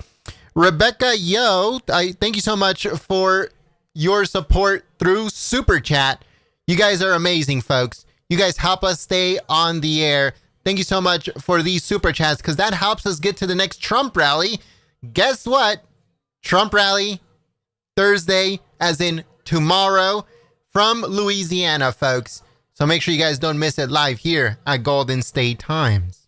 Rebecca Yo, thank you so much for your support through Super Chat. You guys are amazing, folks. You guys help us stay on the air. Thank you so much for these Super Chats, because that helps us get to the next Trump rally. Guess what? Trump rally Thursday, as in tomorrow, from Louisiana, folks. So make sure you guys don't miss it live here at Golden State Times.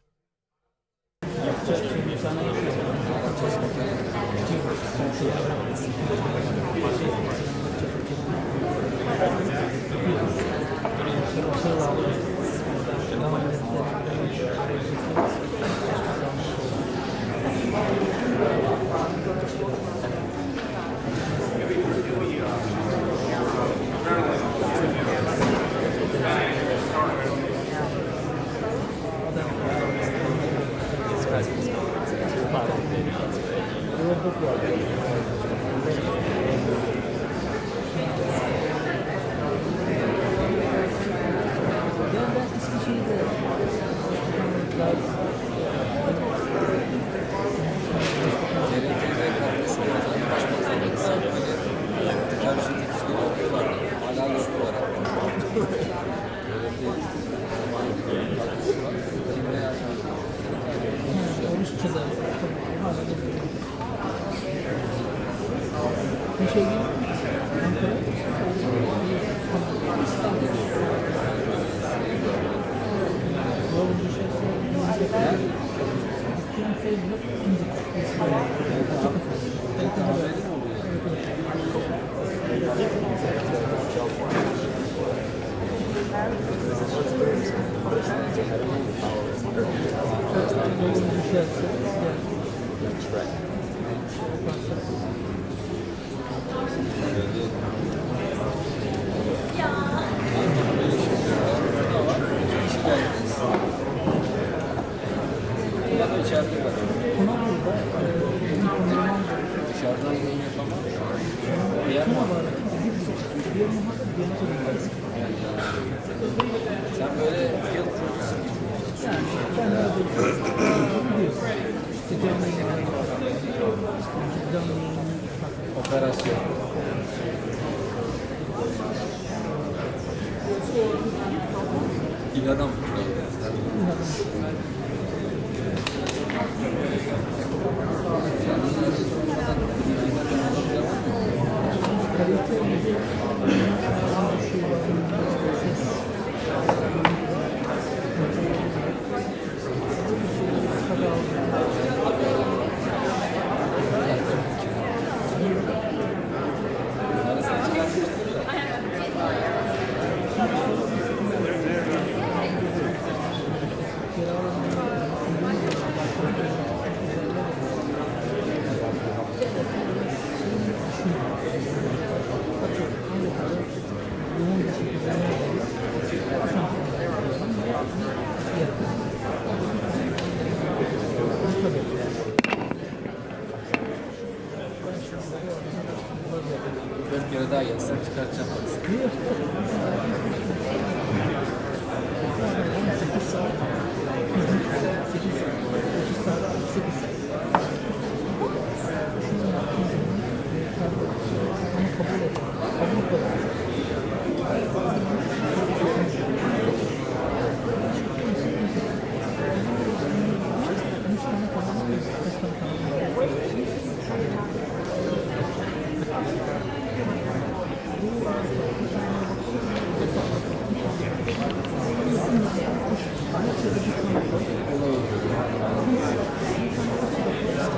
daha yazsam çıkartacağım.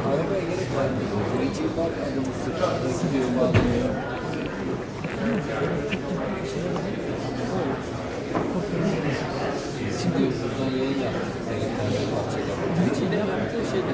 Arabaya gerek var mı? Birinciyi bak, adamı sırtında gidiyor, bağlanıyor. Şimdi buradan yayın yaptık. Birinciyle yaptığı şeyde.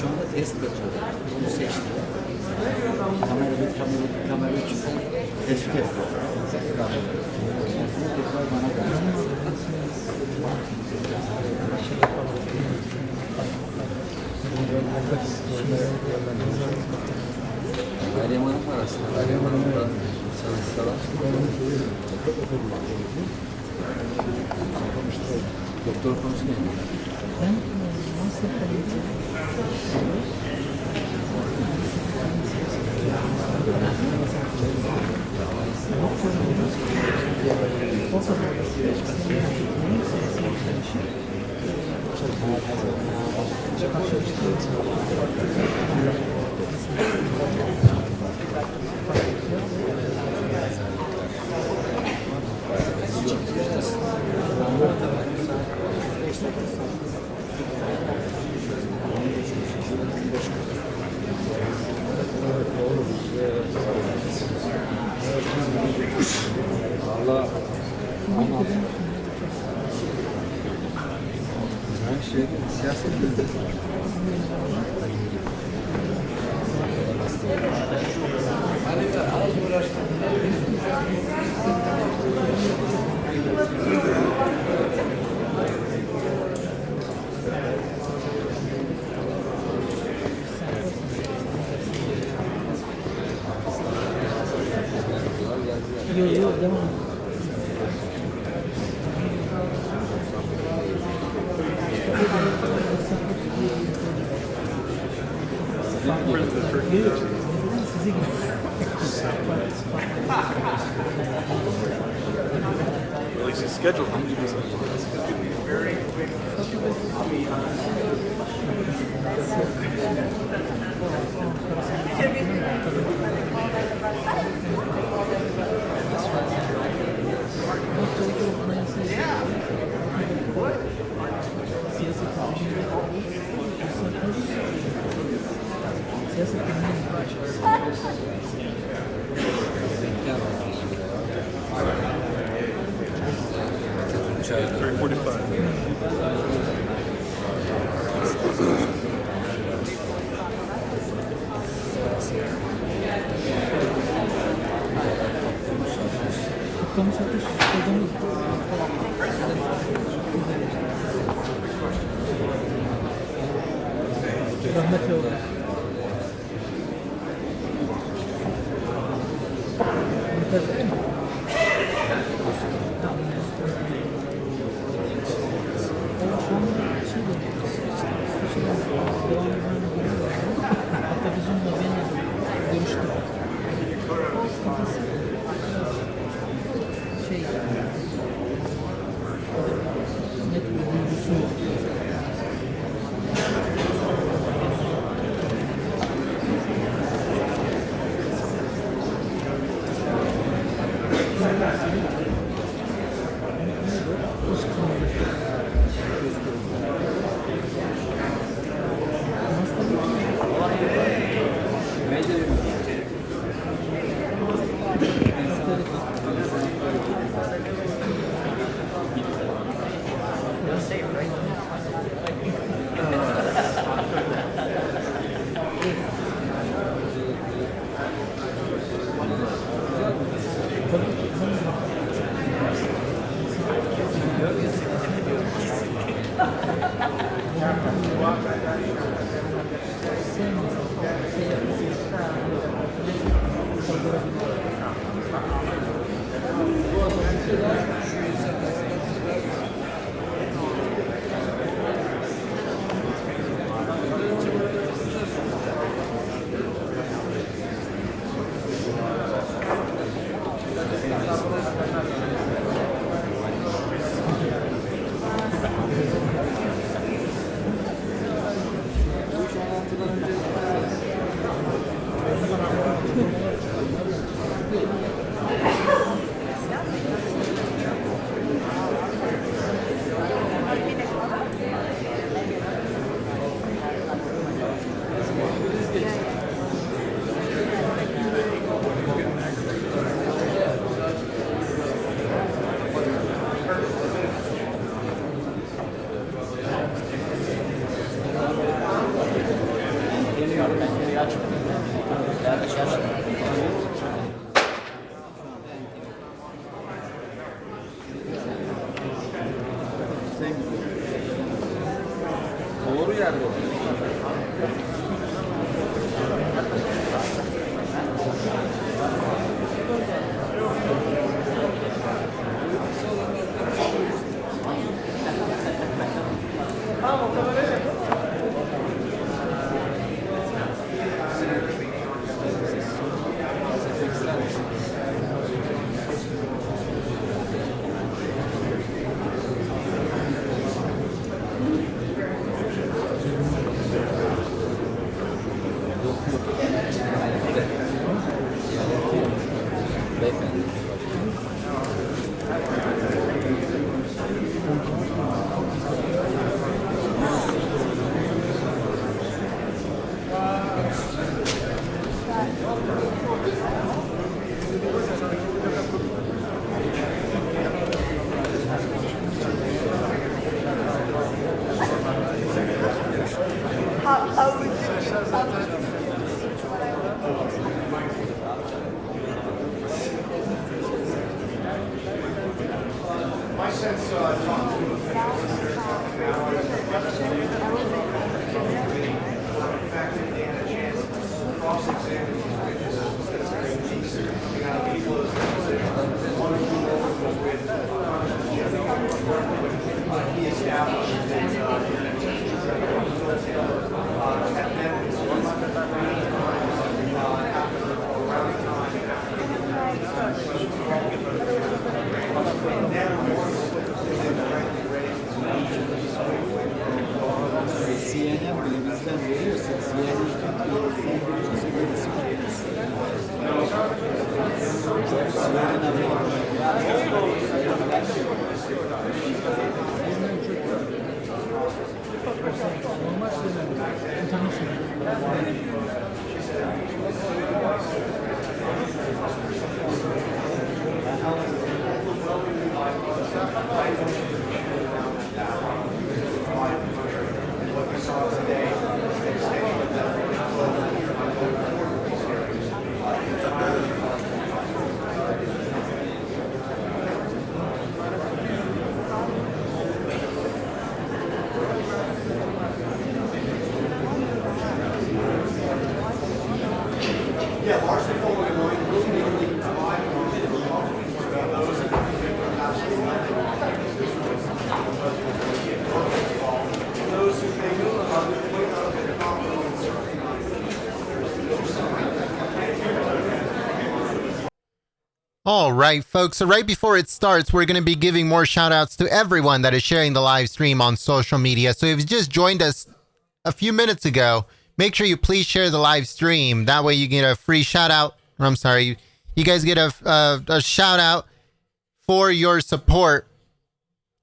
Şu anda test yapıyor. Bunu seçti. Kamera 3 tespit yapıyor. Tekrar bana kalacak. Aliyeman'ın parası. Aliyeman'ın çalışsalar. Doktor konusu ne? Ben nasıl kalacağım? Valla her şey siyaset değil. Yok devam. Sizi gibi. At least he's scheduled. Çay. 3:45. Kutlamış atış. Kutlamış. Rahmetli oldu. Hatta bizimle görüştük. Kafası Doğru yerde. CNN bile bizden veriyorsa All right, folks. So right before it starts, we're going to be giving more shout outs to everyone that is sharing the live stream on social media. So if you just joined us a few minutes ago, make sure you please share the live stream. That way you get a free shout out. Or I'm sorry, you guys get a shout out for your support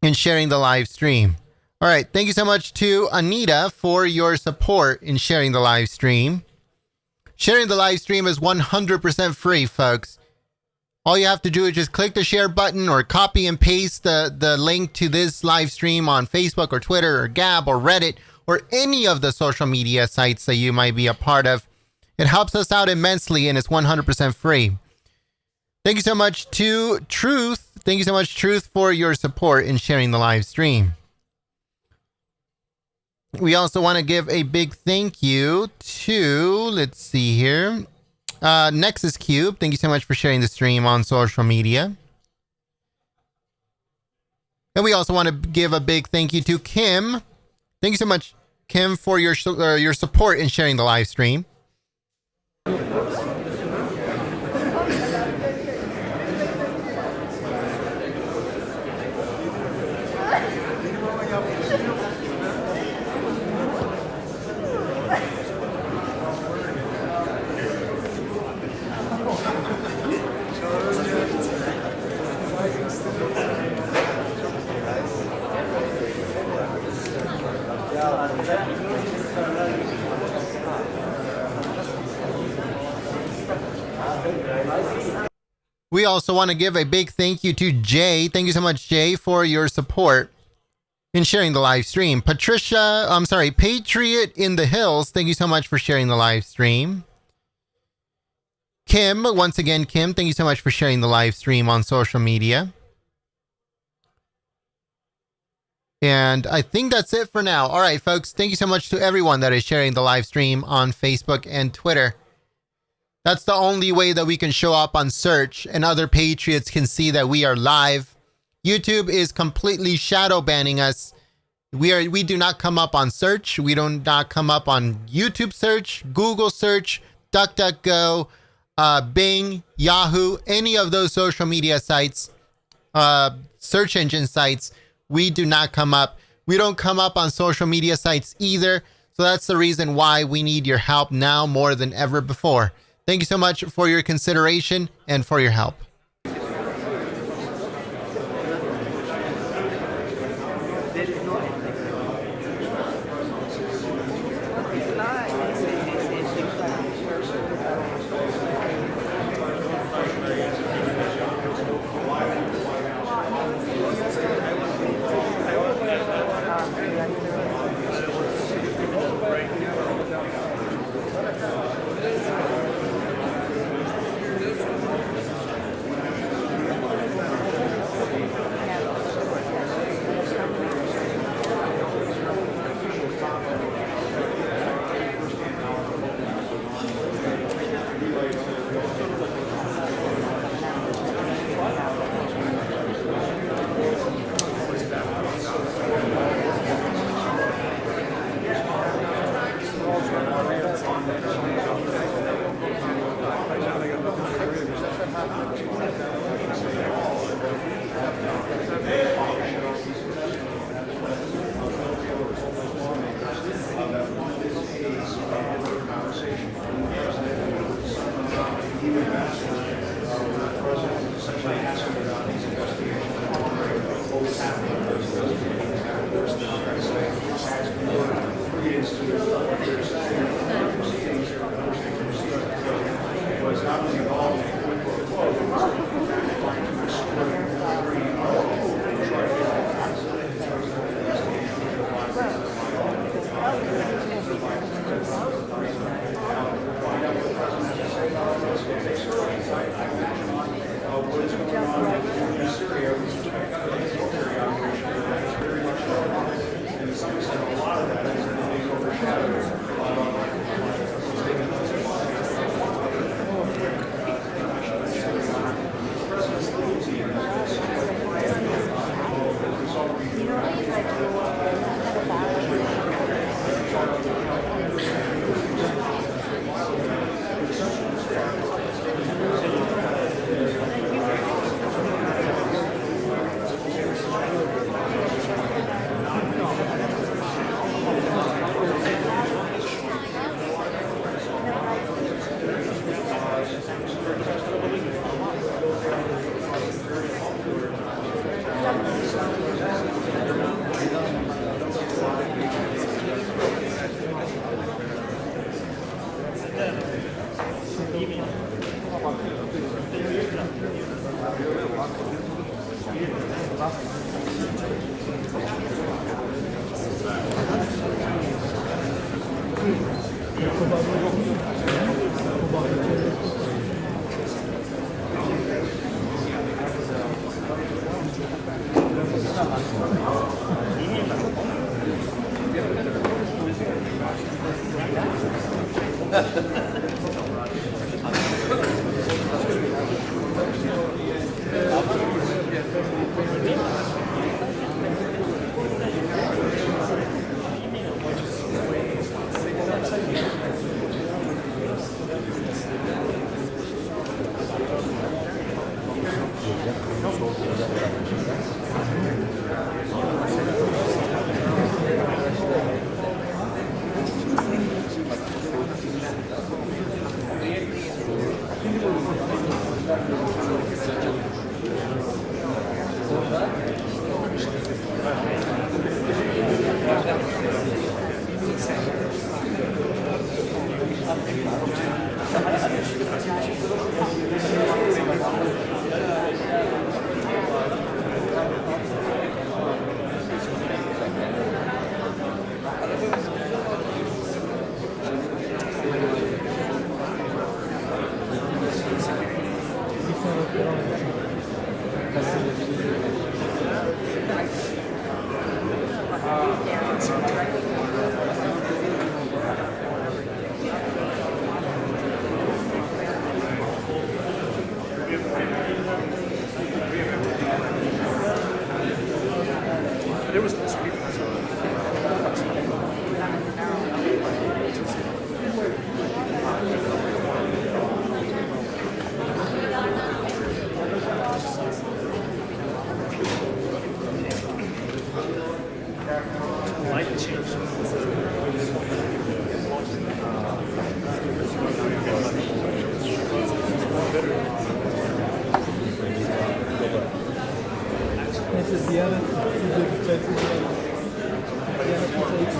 in sharing the live stream. All right. Thank you so much to Anita for your support in sharing the live stream. Sharing the live stream is 100% free, folks. All you have to do is just click the share button or copy and paste the link to this live stream on Facebook or Twitter or Gab or Reddit or any of the social media sites that you might be a part of. It helps us out immensely and it's 100% free. Thank you so much to Truth. Thank you so much, Truth, for your support in sharing the live stream. We also want to give a big thank you to, let's see here, Nexus Cube. Thank you so much for sharing the stream on social media. And we also want to give a big thank you to Kim. Thank you so much, Kim, for your support in sharing the live stream. We also want to give a big thank you to Jay. Thank you so much, Jay, for your support in sharing the live stream. Patriot in the Hills. Thank you so much for sharing the live stream. Kim, once again, Kim, thank you so much for sharing the live stream on social media. And I think that's it for now. All right, folks, thank you so much to everyone that is sharing the live stream on Facebook and Twitter. That's the only way that we can show up on search and other Patriots can see that we are live. YouTube is completely shadow banning us. We do not come up on search. We do not come up on YouTube search, Google search, DuckDuckGo, Bing, Yahoo, any of those social media sites, search engine sites. We do not come up. We don't come up on social media sites either. So that's the reason why we need your help now more than ever before. Thank you so much for your consideration and for your help. There was this people. Light change. Neyse ziyaret size gideceksiniz. Ziyaret gideceksiniz.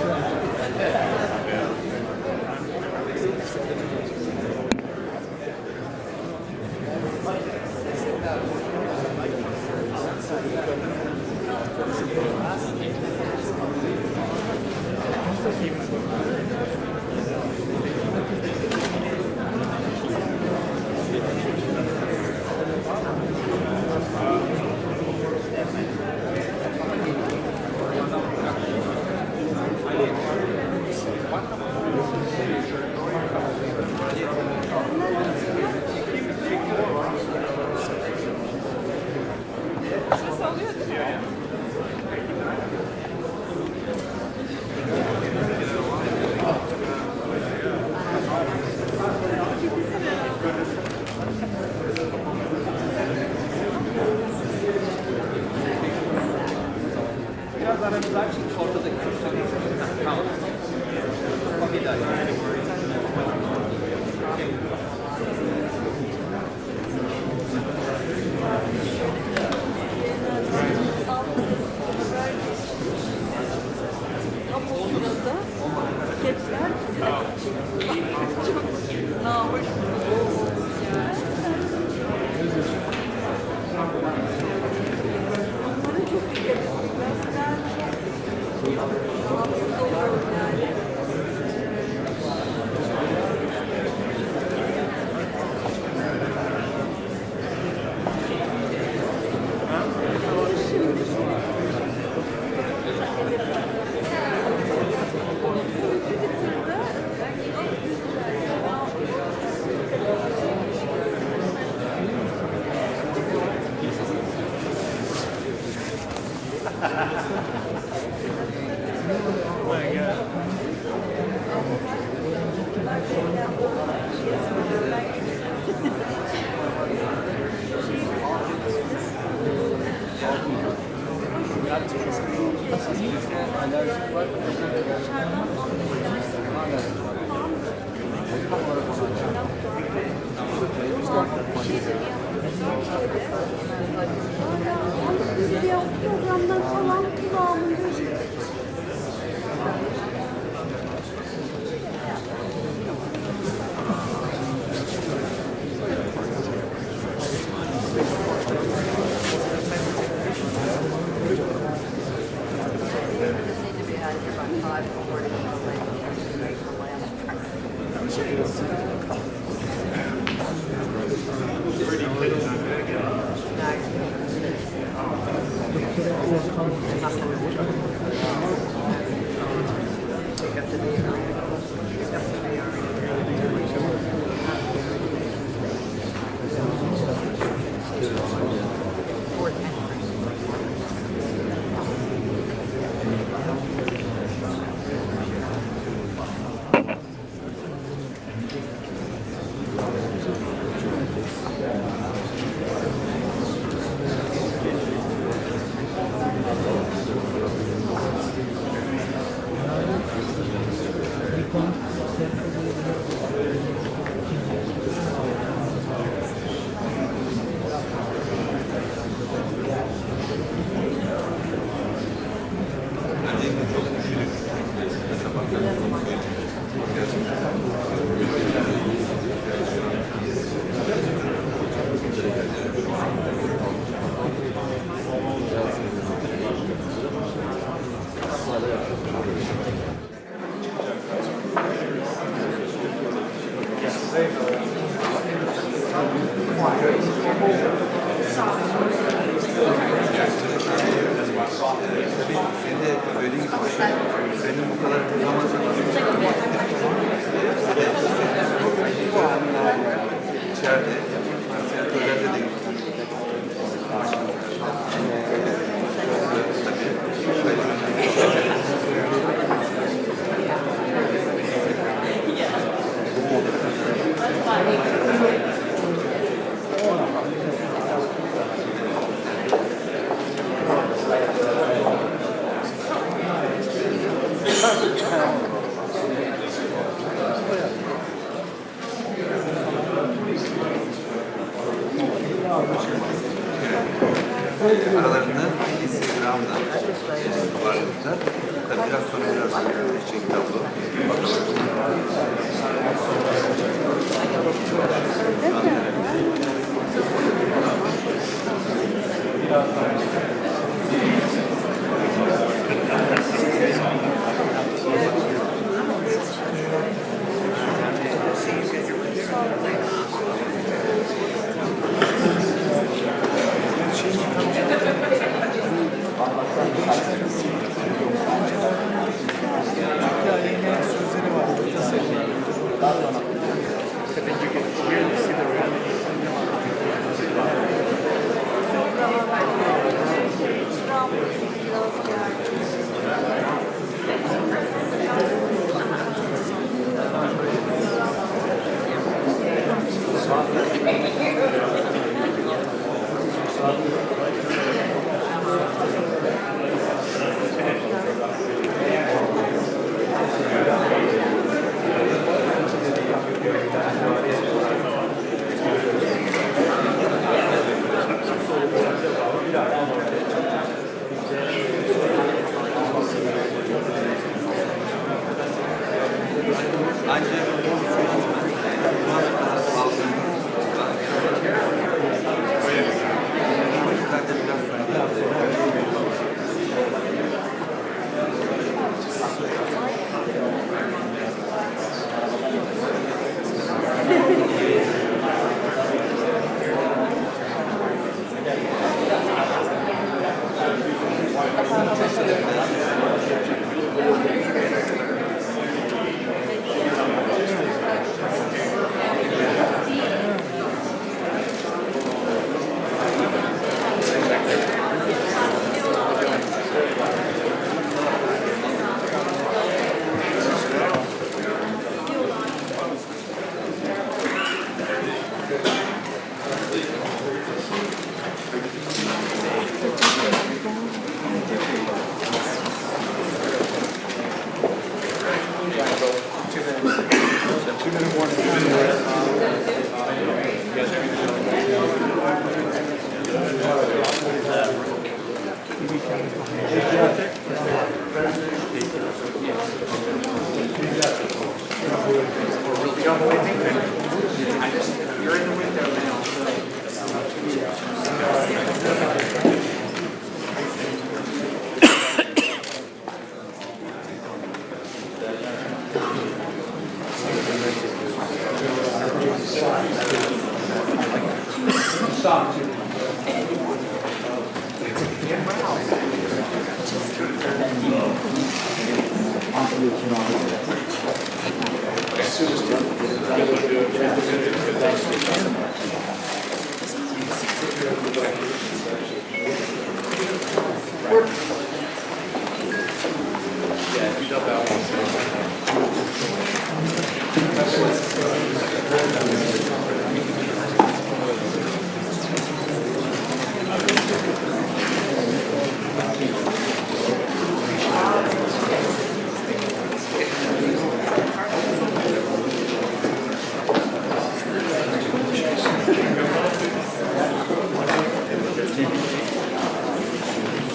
Programdan kalan kıvamında işte. Aralarında Instagram'dan varlıklar. Tabii biraz sonra biraz çek tablo. Stop.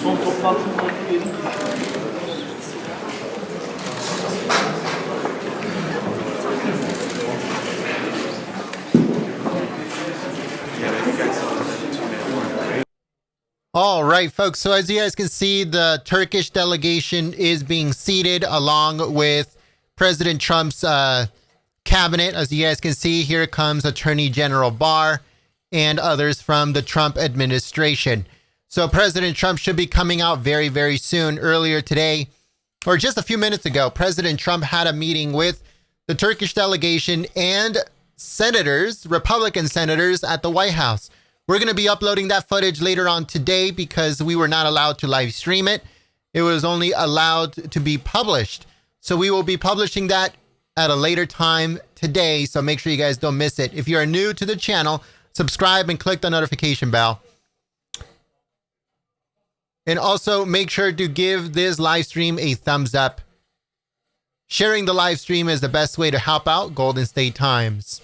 Son toplantımda üyelik. All right, folks. So as you guys can see, the Turkish delegation is being seated along with President Trump's cabinet. As you guys can see, here comes Attorney General Barr and others from the Trump administration. So President Trump should be coming out very, very soon. Earlier today, or just a few minutes ago, President Trump had a meeting with the Turkish delegation and senators, Republican senators at the White House. We're going to be uploading that footage later on today because we were not allowed to live stream it. It was only allowed to be published. So we will be publishing that at a later time today. So make sure you guys don't miss it. If you are new to the channel, subscribe and click the notification bell. And also make sure to give this live stream a thumbs up. Sharing the live stream is the best way to help out Golden State Times.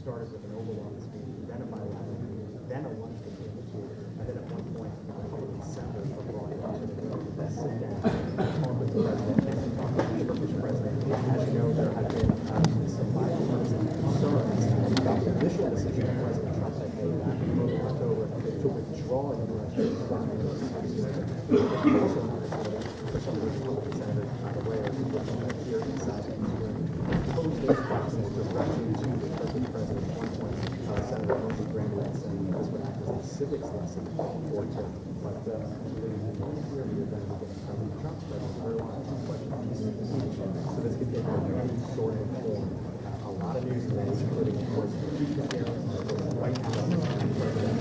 Started with an Oval Office meeting, then a bilateral meeting, then a lunch between the two, and then at one point, a couple of senators were brought into the room to sit down and talk with the president and talk with the Turkish president. As you know, there have been some bipartisan concerns about the initial decision that President Trump had made back in early October to withdraw the U.S. troops from the U.S. Also, for some of the Republican senators not aware of what the here inside the hearing opposed this possible direction to the Turkish president. Senator Lindsey Graham saying this would act as a civics lesson for Turkey. But here we are going to get President Trump, President Erdogan, so this could take any sort of form. A lot of news today, including, of course, the White House and President.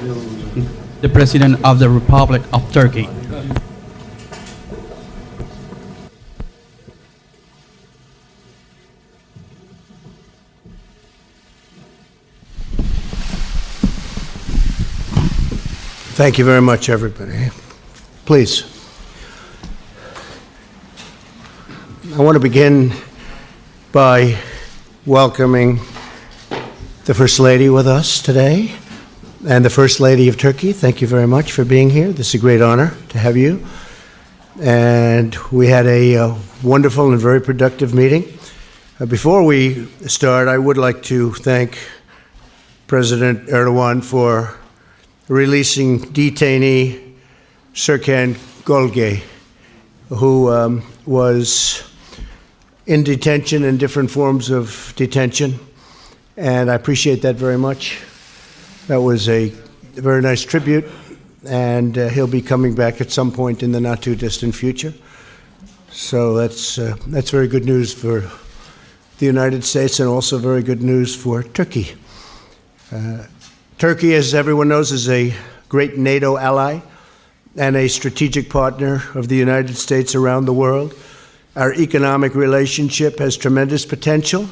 the President of the Republic of Turkey. Thank you very much, everybody. Please. I want to begin by welcoming the First Lady with us today and the First Lady of Turkey. Thank you very much for being here. This is a great honor to have you. And we had a wonderful and very productive meeting. Before we start, I would like to thank President Erdogan for releasing detainee Serkan Golge, who was in detention, in different forms of detention, and I appreciate that very much. That was a very nice tribute, and he'll be coming back at some point in the not-too-distant future. So that's very good news for the United States and also very good news for Turkey. Turkey, as everyone knows, is a great NATO ally and a strategic partner of the United States around the world. Our economic relationship has tremendous potential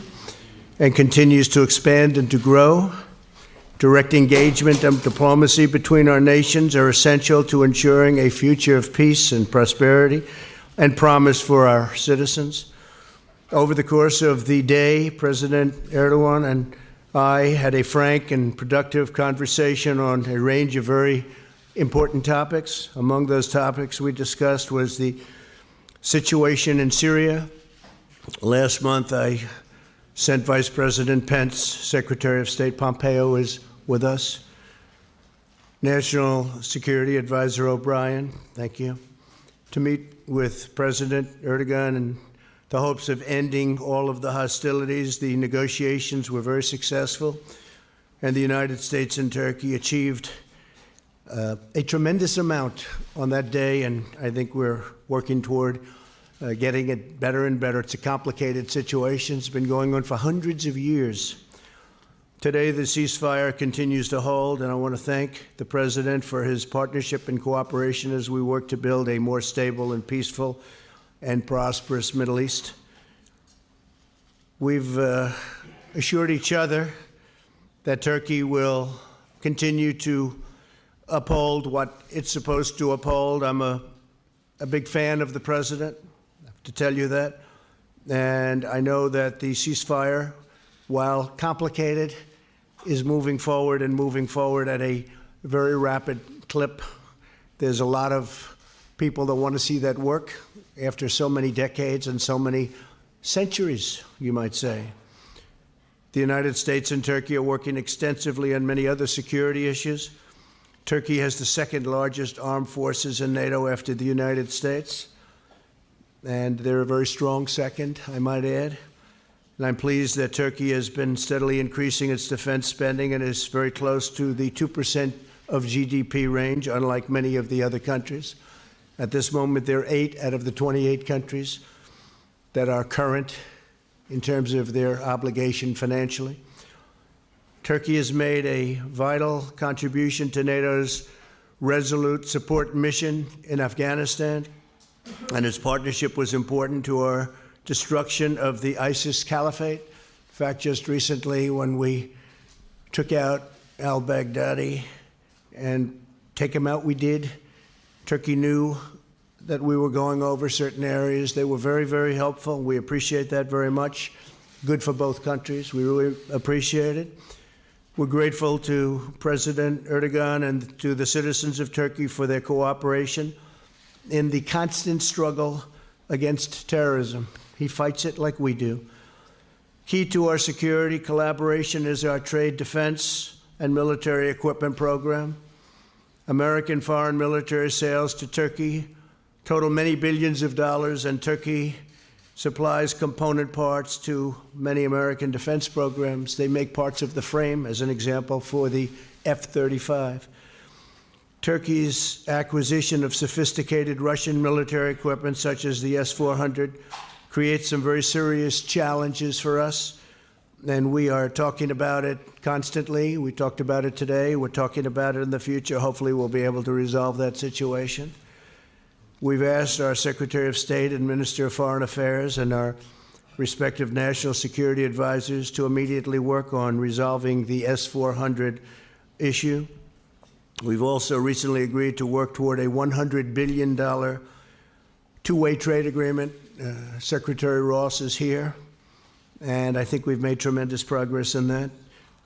and continues to expand and to grow. Direct engagement and diplomacy between our nations are essential to ensuring a future of peace and prosperity and promise for our citizens. Over the course of the day, President Erdogan and I had a frank and productive conversation on a range of very important topics. Among those topics we discussed was the situation in Syria. Last month, I sent Vice President Pence, Secretary of State Pompeo is with us, National Security Advisor O'Brien, thank you, to meet with President Erdogan in the hopes of ending all of the hostilities. The negotiations were very successful, and the United States and Turkey achieved a tremendous amount on that day, and I think we're working toward getting it better and better. It's a complicated situation. It's been going on for hundreds of years. Today, the ceasefire continues to hold, and I want to thank the President for his partnership and cooperation as we work to build a more stable and peaceful and prosperous Middle East. We've assured each other that Turkey will continue to uphold what it's supposed to uphold. I'm a big fan of the President, I have to tell you that. And I know that the ceasefire, while complicated, is moving forward at a very rapid clip. There's a lot of people that want to see that work after so many decades and so many centuries, you might say. The United States and Turkey are working extensively on many other security issues. Turkey has the second largest armed forces in NATO after the United States, and they're a very strong second, I might add. And I'm pleased that Turkey has been steadily increasing its defense spending and is very close to the 2% of GDP range, unlike many of the other countries. At this moment, there are 8 out of the 28 countries that are current in terms of their obligation financially. Turkey has made a vital contribution to NATO's resolute support mission in Afghanistan, and its partnership was important to our destruction of the ISIS caliphate. In fact, just recently when we took out al-Baghdadi and take him out, we did. Turkey knew that we were going over certain areas. They were very, very helpful. We appreciate that very much. Good for both countries. We really appreciate it. We're grateful to President Erdogan and to the citizens of Turkey for their cooperation in the constant struggle against terrorism. He fights it like we do. Key to our security collaboration is our trade defense and military equipment program. American foreign military sales to Turkey total many billions of dollars, and Turkey supplies component parts to many American defense programs. They make parts of the frame, as an example, for the F-35. Turkey's acquisition of sophisticated Russian military equipment, such as the S-400, creates some very serious challenges for us, and we are talking about it constantly. We talked about it today. We're talking about it in the future. Hopefully, we'll be able to resolve that situation. We've asked our Secretary of State and Minister of Foreign Affairs and our respective national security advisors to immediately work on resolving the S-400 issue. We've also recently agreed to work toward a $100 billion two-way trade agreement. Secretary Ross is here, and I think we've made tremendous progress in that.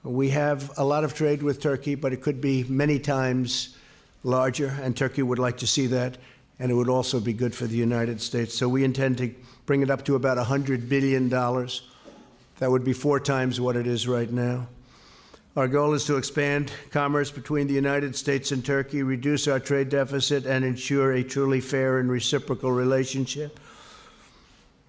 We have a lot of trade with Turkey, but it could be many times larger, and Turkey would like to see that, and it would also be good for the United States. So we intend to bring it up to about $100 billion. That would be 4 times what it is right now. Our goal is to expand commerce between the United States and Turkey, reduce our trade deficit, and ensure a truly fair and reciprocal relationship.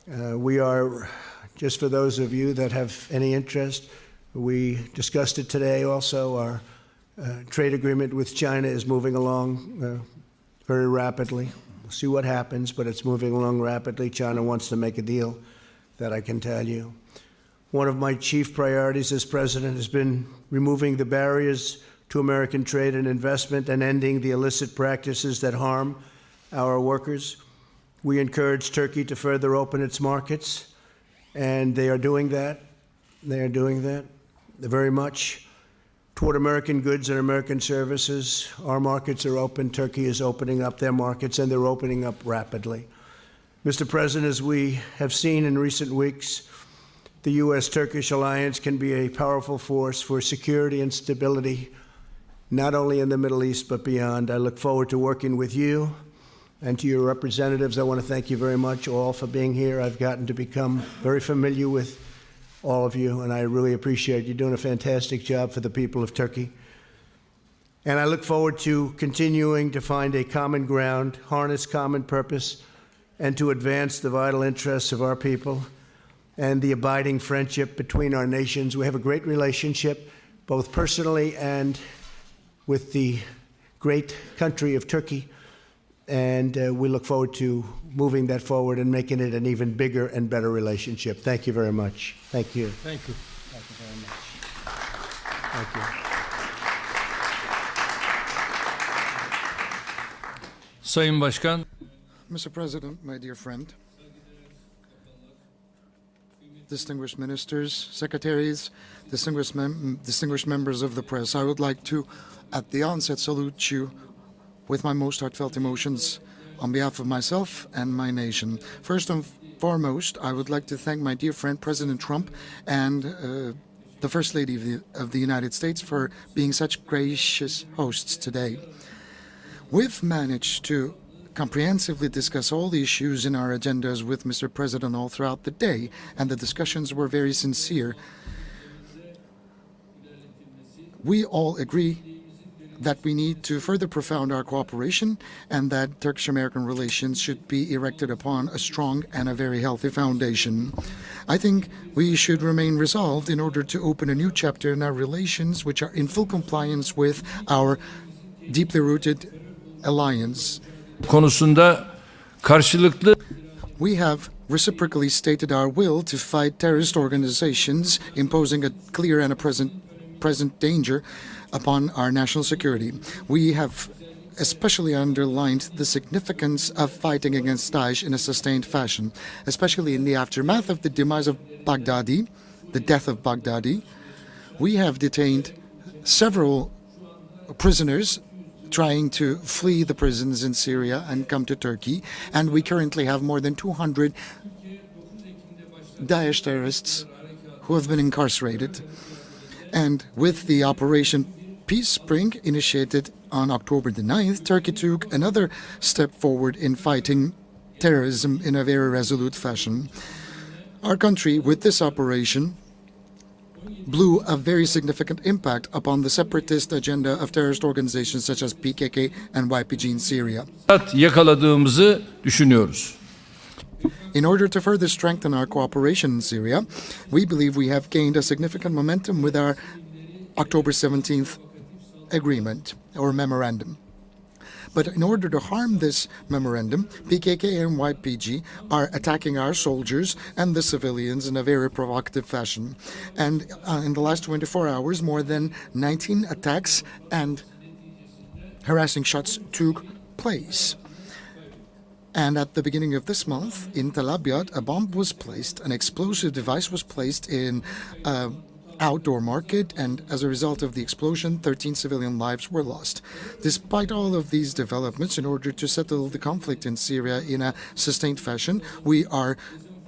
We are, just for those of you that have any interest, we discussed it today also. Our trade agreement with China is moving along very rapidly. We'll see what happens, but it's moving along rapidly. China wants to make a deal, that I can tell you. One of my chief priorities as president has been removing the barriers to American trade and investment and ending the illicit practices that harm our workers. We encourage Turkey to further open its markets, and they are doing that. They are doing that very much toward American goods and American services. Our markets are open. Turkey is opening up their markets, and they're opening up rapidly. Mr. President, as we have seen in recent weeks, the U.S.-Turkish alliance can be a powerful force for security and stability, not only in the Middle East, but beyond. I look forward to working with you and to your representatives. I want to thank you very much all for being here. I've gotten to become very familiar with all of you, and I really appreciate you doing a fantastic job for the people of Turkey. And I look forward to continuing to find a common ground, harness common purpose, and to advance the vital interests of our people and the abiding friendship between our nations. We have a great relationship, both personally and with the great country of Turkey, and we look forward to moving that forward and making it an even bigger and better relationship. Thank you very much. Thank you. Thank you. Thank you very much. Thank you. Sayın Başkan. Mr. President, my dear friend, distinguished ministers, secretaries, distinguished members of the press, I would like to, at the onset, salute you with my most heartfelt emotions on behalf of myself and my nation. First and foremost, I would like to thank my dear friend President Trump and the First Lady of the United States for being such gracious hosts today. We've managed to comprehensively discuss all the issues in our agendas with Mr. President all throughout the day, and the discussions were very sincere. We all agree that we need to further profound our cooperation and that Turkish-American relations should be erected upon a strong and a very healthy foundation. I think we should remain resolved in order to open a new chapter in our relations which are in full compliance with our deeply rooted alliance. Konusunda karşılıklı. We have reciprocally stated our will to fight terrorist organizations imposing a clear and a present danger upon our national security. We have especially underlined the significance of fighting against Daesh in a sustained fashion, especially in the aftermath of the demise of Baghdadi, the death of Baghdadi. We have detained several prisoners trying to flee the prisons in Syria and come to Turkey, and we currently have more than 200 Daesh terrorists who have been incarcerated. And with the Operation Peace Spring initiated on October the 9th, Turkey took another step forward in fighting terrorism in a very resolute fashion. Our country, with this operation, blew a very significant impact upon the separatist agenda of terrorist organizations such as PKK and YPG in Syria. Yakaladığımızı düşünüyoruz. In order to further strengthen our cooperation in Syria, we believe we have gained a significant momentum with our October 17th agreement or memorandum. But in order to harm this memorandum, PKK and YPG are attacking our soldiers and the civilians in a very provocative fashion. And in the last 24 hours, more than 19 attacks and harassing shots took place. And at the beginning of this month, in Tel Abyad, a bomb was placed, an explosive device was placed in an outdoor market, and as a result of the explosion, 13 civilian lives were lost. Despite all of these developments, in order to settle the conflict in Syria in a sustained fashion, we are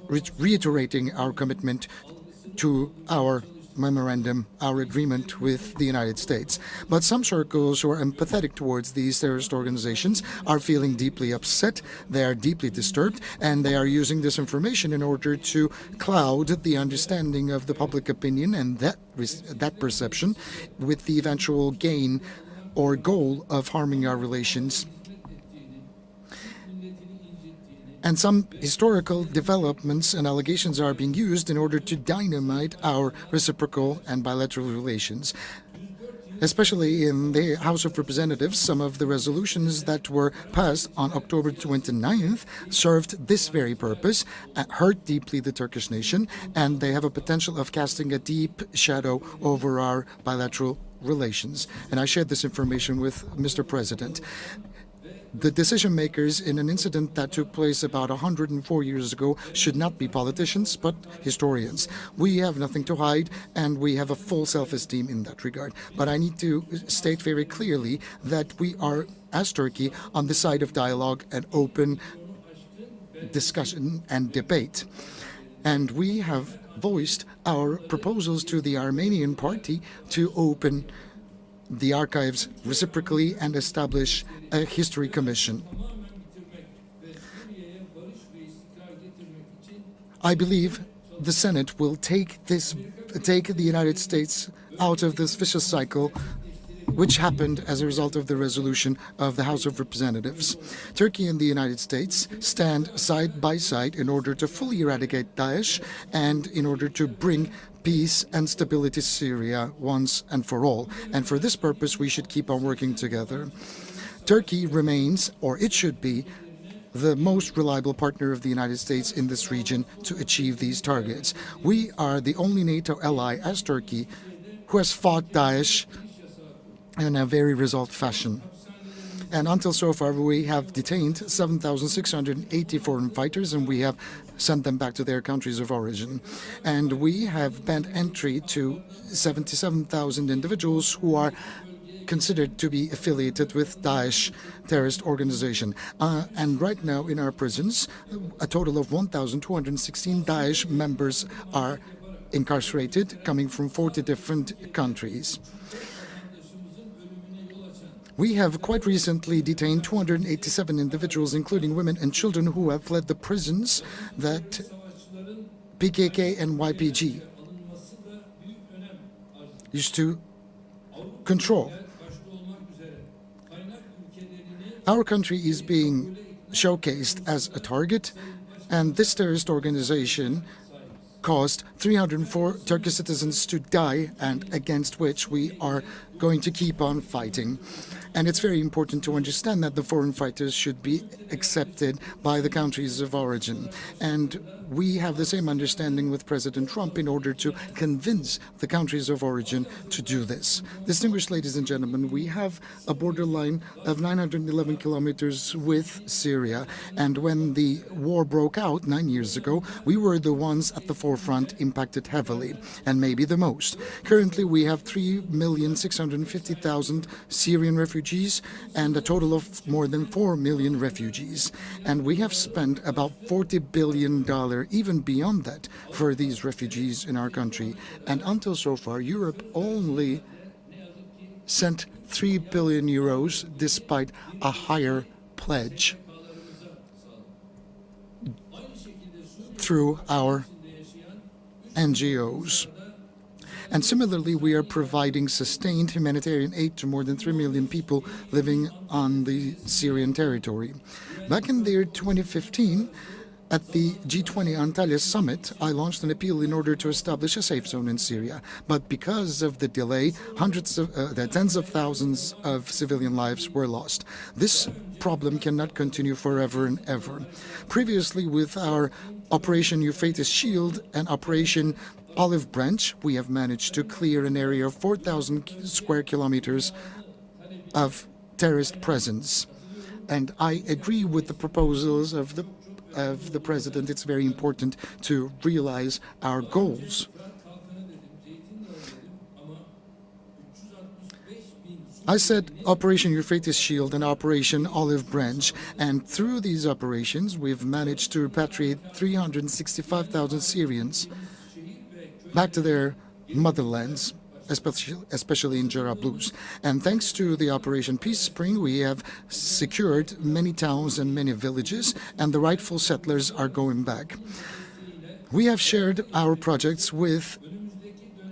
reiterating our commitment to our memorandum, our agreement with the United States. But some circles who are empathetic towards these terrorist organizations are feeling deeply upset, they are deeply disturbed, and they are using this information in order to cloud the understanding of the public opinion and that perception with the eventual gain or goal of harming our relations. And some historical developments and allegations are being used in order to dynamite our reciprocal and bilateral relations. Especially in the House of Representatives, some of the resolutions that were passed on October 29th served this very purpose, hurt deeply the Turkish nation, and they have a potential of casting a deep shadow over our bilateral relations. And I shared this information with Mr. President. The decision makers in an incident that took place about 104 years ago should not be politicians, but historians. We have nothing to hide, and we have a full self-esteem in that regard. But I need to state very clearly that we are, as Turkey, on the side of dialogue and open discussion and debate. And we have voiced our proposals to the Armenian party to open the archives reciprocally and establish a history commission. I believe the Senate will take the United States out of this vicious cycle which happened as a result of the resolution of the House of Representatives. Turkey and the United States stand side by side in order to fully eradicate Daesh and in order to bring peace and stability to Syria once and for all. And for this purpose, we should keep on working together. Turkey remains, or it should be, the most reliable partner of the United States in this region to achieve these targets. We are the only NATO ally, as Turkey, who has fought Daesh in a very resolved fashion. And until so far, we have detained 7,680 foreign fighters, and we have sent them back to their countries of origin. And we have banned entry to 77,000 individuals who are considered to be affiliated with Daesh terrorist organization. And right now in our prisons, a total of 1,216 Daesh members are incarcerated, coming from 40 different countries. We have quite recently detained 287 individuals, including women and children, who have fled the prisons that PKK and YPG used to control. Our country is being showcased as a target, and this terrorist organization caused 304 Turkish citizens to die, and against which we are going to keep on fighting. And it's very important to understand that the foreign fighters should be accepted by the countries of origin. And we have the same understanding with President Trump in order to convince the countries of origin to do this. Distinguished ladies and gentlemen, we have a borderline of 911 kilometers with Syria. And when the war broke out 9 years ago, we were the ones at the forefront impacted heavily, and maybe the most. Currently, we have 3,650,000 Syrian refugees and a total of more than 4 million refugees. And we have spent about $40 billion, even beyond that, for these refugees in our country. And until so far, Europe only sent 3 billion euros despite a higher pledge through our NGOs. And similarly, we are providing sustained humanitarian aid to more than 3 million people living on the Syrian territory. Back in the year 2015, At the G20 Antalya summit, I launched an appeal in order to establish a safe zone in Syria. But because of the delay, tens of thousands of civilian lives were lost. This problem cannot continue forever and ever. Previously, with our Operation Euphrates Shield and Operation Olive Branch, we have managed to clear an area of 4,000 square kilometers of terrorist presence. And I agree with the proposals of the President. It's very important to realize our goals. I said Operation Euphrates Shield and Operation Olive Branch, and through these operations, we've managed to repatriate 365,000 Syrians back to their motherlands, especially in Jarablus. And thanks to the Operation Peace Spring, we have secured many towns and many villages, and the rightful settlers are going back. We have shared our projects with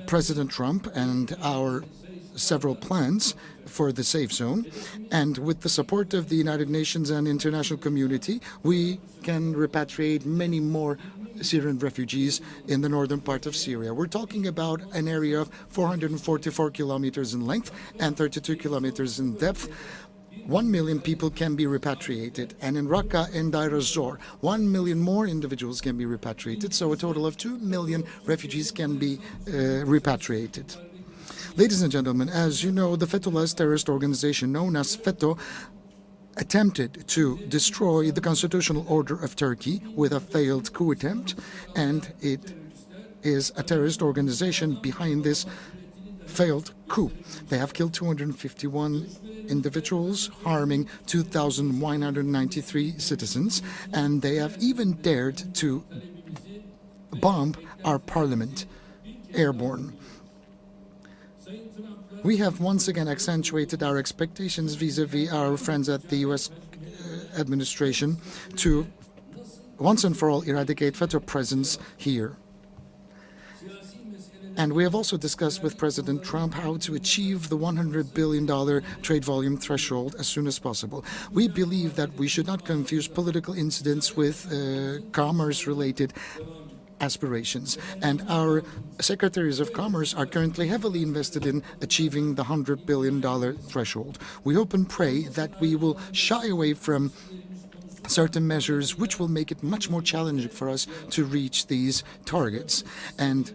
President Trump and our several plans for the safe zone, and with the support of the United Nations and international community, we can repatriate many more Syrian refugees in the northern part of Syria. We're talking about an area of 444 kilometers in length and 32 kilometers in depth. 1 million people can be repatriated, and in Raqqa and Deir ez-Zor, 1 million more individuals can be repatriated, so a total of 2 million refugees can be repatriated. Ladies and gentlemen, as you know, the Fethullahist terrorist organization known as FETÖ attempted to destroy the constitutional order of Turkey with a failed coup attempt, and it is a terrorist organization behind this failed coup. They have killed 251 individuals, harming 2,193 citizens, and they have even dared to bomb our parliament airborne. We have once again accentuated our expectations vis-à-vis our friends at the U.S. administration to once and for all eradicate FETÖ presence here. And we have also discussed with President Trump how to achieve the $100 billion trade volume threshold as soon as possible. We believe that we should not confuse political incidents with commerce-related aspirations, and our secretaries of commerce are currently heavily invested in achieving the $100 billion threshold. We hope and pray that we will shy away from certain measures which will make it much more challenging for us to reach these targets. And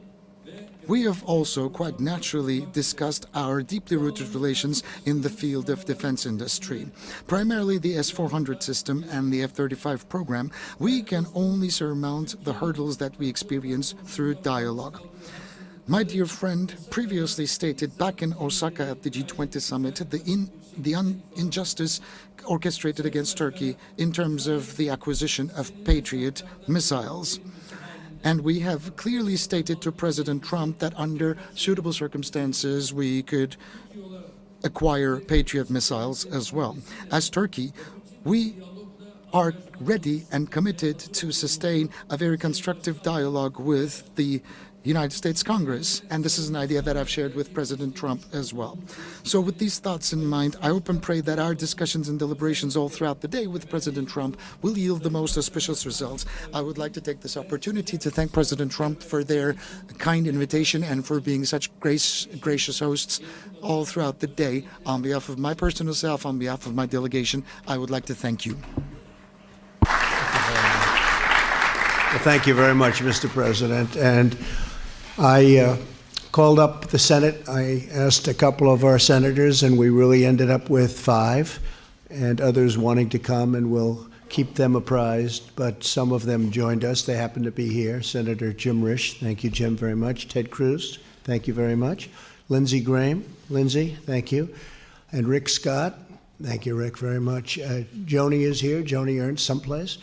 we have also quite naturally discussed our deeply rooted relations in the field of defense industry. Primarily the S-400 system and the F-35 program, we can only surmount the hurdles that we experience through dialogue. My dear friend previously stated back in Osaka at the G20 summit the injustice orchestrated against Turkey in terms of the acquisition of Patriot missiles. And we have clearly stated to President Trump that under suitable circumstances we could acquire Patriot missiles as well. As Turkey, we are ready and committed to sustain a very constructive dialogue with the United States Congress, and this is an idea that I've shared with President Trump as well. So with these thoughts in mind, I hope and pray that our discussions and deliberations all throughout the day with President Trump will yield the most auspicious results. I would like to take this opportunity to thank President Trump for their kind invitation and for being such gracious hosts all throughout the day. On behalf of my personal self, on behalf of my delegation, I would like to thank you. Well, thank you very much, Mr. President. And I called up the Senate. I asked a couple of our senators, and we really ended up with 5, and others wanting to come, and we'll keep them apprised. But some of them joined us. They happen to be here. Senator Jim Risch, thank you, Jim, very much. Ted Cruz, thank you very much. Lindsey Graham, Lindsey, thank you. And Rick Scott, thank you, Rick, very much. Joni is here. Joni Ernst, someplace.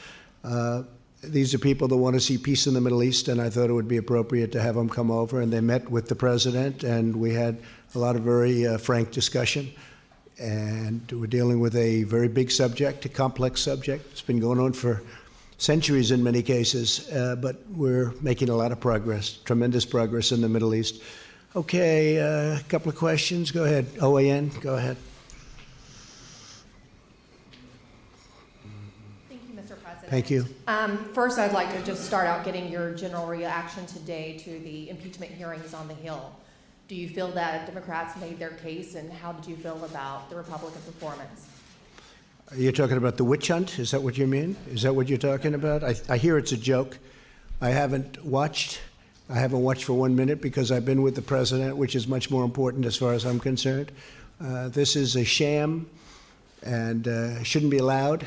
These are people that want to see peace in the Middle East, and I thought it would be appropriate to have them come over. And they met with the president, and we had a lot of very frank discussion. And we're dealing with a very big subject, a complex subject. It's been going on for centuries in many cases, but we're making a lot of progress, tremendous progress in the Middle East. Okay, a couple of questions. Go ahead. OAN, go ahead. Thank you, Mr. President. Thank you. First, I'd like to just start out getting your general reaction today to the impeachment hearings on the Hill. Do you feel that Democrats made their case, and how did you feel about the Republican performance? You're talking about the witch hunt? Is that what you mean? Is that what you're talking about? I hear it's a joke. I haven't watched for 1 minute because I've been with the president, which is much more important as far as I'm concerned. This is a sham and shouldn't be allowed.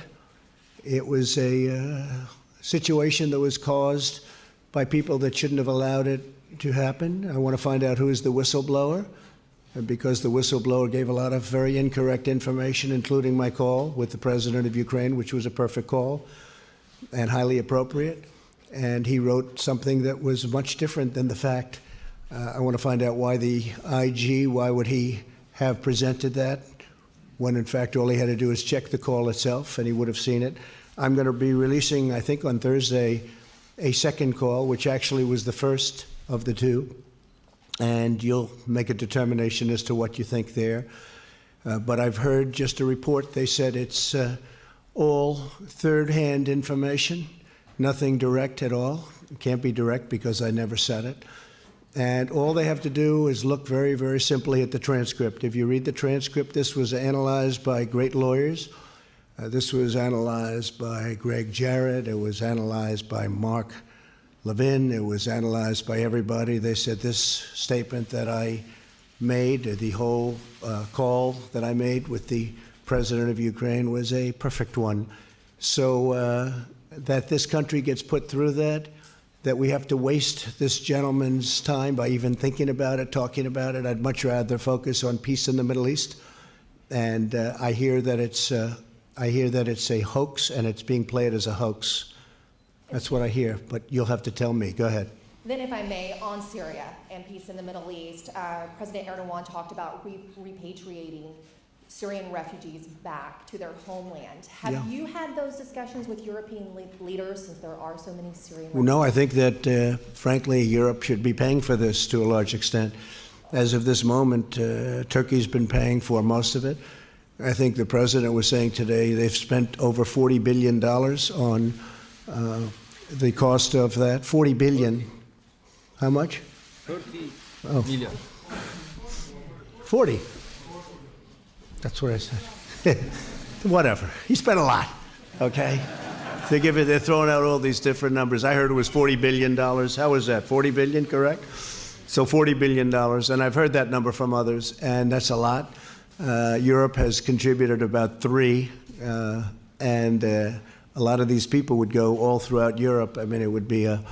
It was a situation that was caused by people that shouldn't have allowed it to happen. I want to find out who is the whistleblower, because the whistleblower gave a lot of very incorrect information, including my call with the president of Ukraine, which was a perfect call and highly appropriate. And he wrote something that was much different than the fact. I want to find out why the IG, why would he have presented that, when in fact all he had to do is check the call itself and he would have seen it. I'm going to be releasing, I think on Thursday, a second call, which actually was the first of the two, and you'll make a determination as to what you think there. But I've heard just a report. They said it's all third-hand information, nothing direct at all. It can't be direct because I never said it. And all they have to do is look very, very simply at the transcript. If you read the transcript, this was analyzed by great lawyers. This was analyzed by Greg Jarrett. It was analyzed by Mark Levin. It was analyzed by everybody. They said this statement that I made, the whole call that I made with the president of Ukraine, was a perfect one. So that this country gets put through that we have to waste this gentleman's time by even thinking about it, talking about it. I'd much rather focus on peace in the Middle East. And I hear that it's a hoax, and it's being played as a hoax. That's what I hear, but you'll have to tell me. Go ahead. Then, if I may, on Syria and peace in the Middle East, President Erdogan talked about repatriating Syrian refugees back to their homeland. Have you had those discussions with European leaders, since there are so many Syrian refugees? No, I think that, frankly, Europe should be paying for this to a large extent. As of this moment, Turkey's been paying for most of it. I think the president was saying today they've spent over $40 billion on the cost of that. 40 billion. How much? 30 Oh. million. 40. That's what I said. Whatever. He spent a lot. Okay. They're throwing out all these different numbers. I heard it was $40 billion. How was that? 40 billion, correct? So $40 billion. And I've heard that number from others, and that's a lot. Europe has contributed about 3, and a lot of these people would go all throughout Europe. I mean, it would be a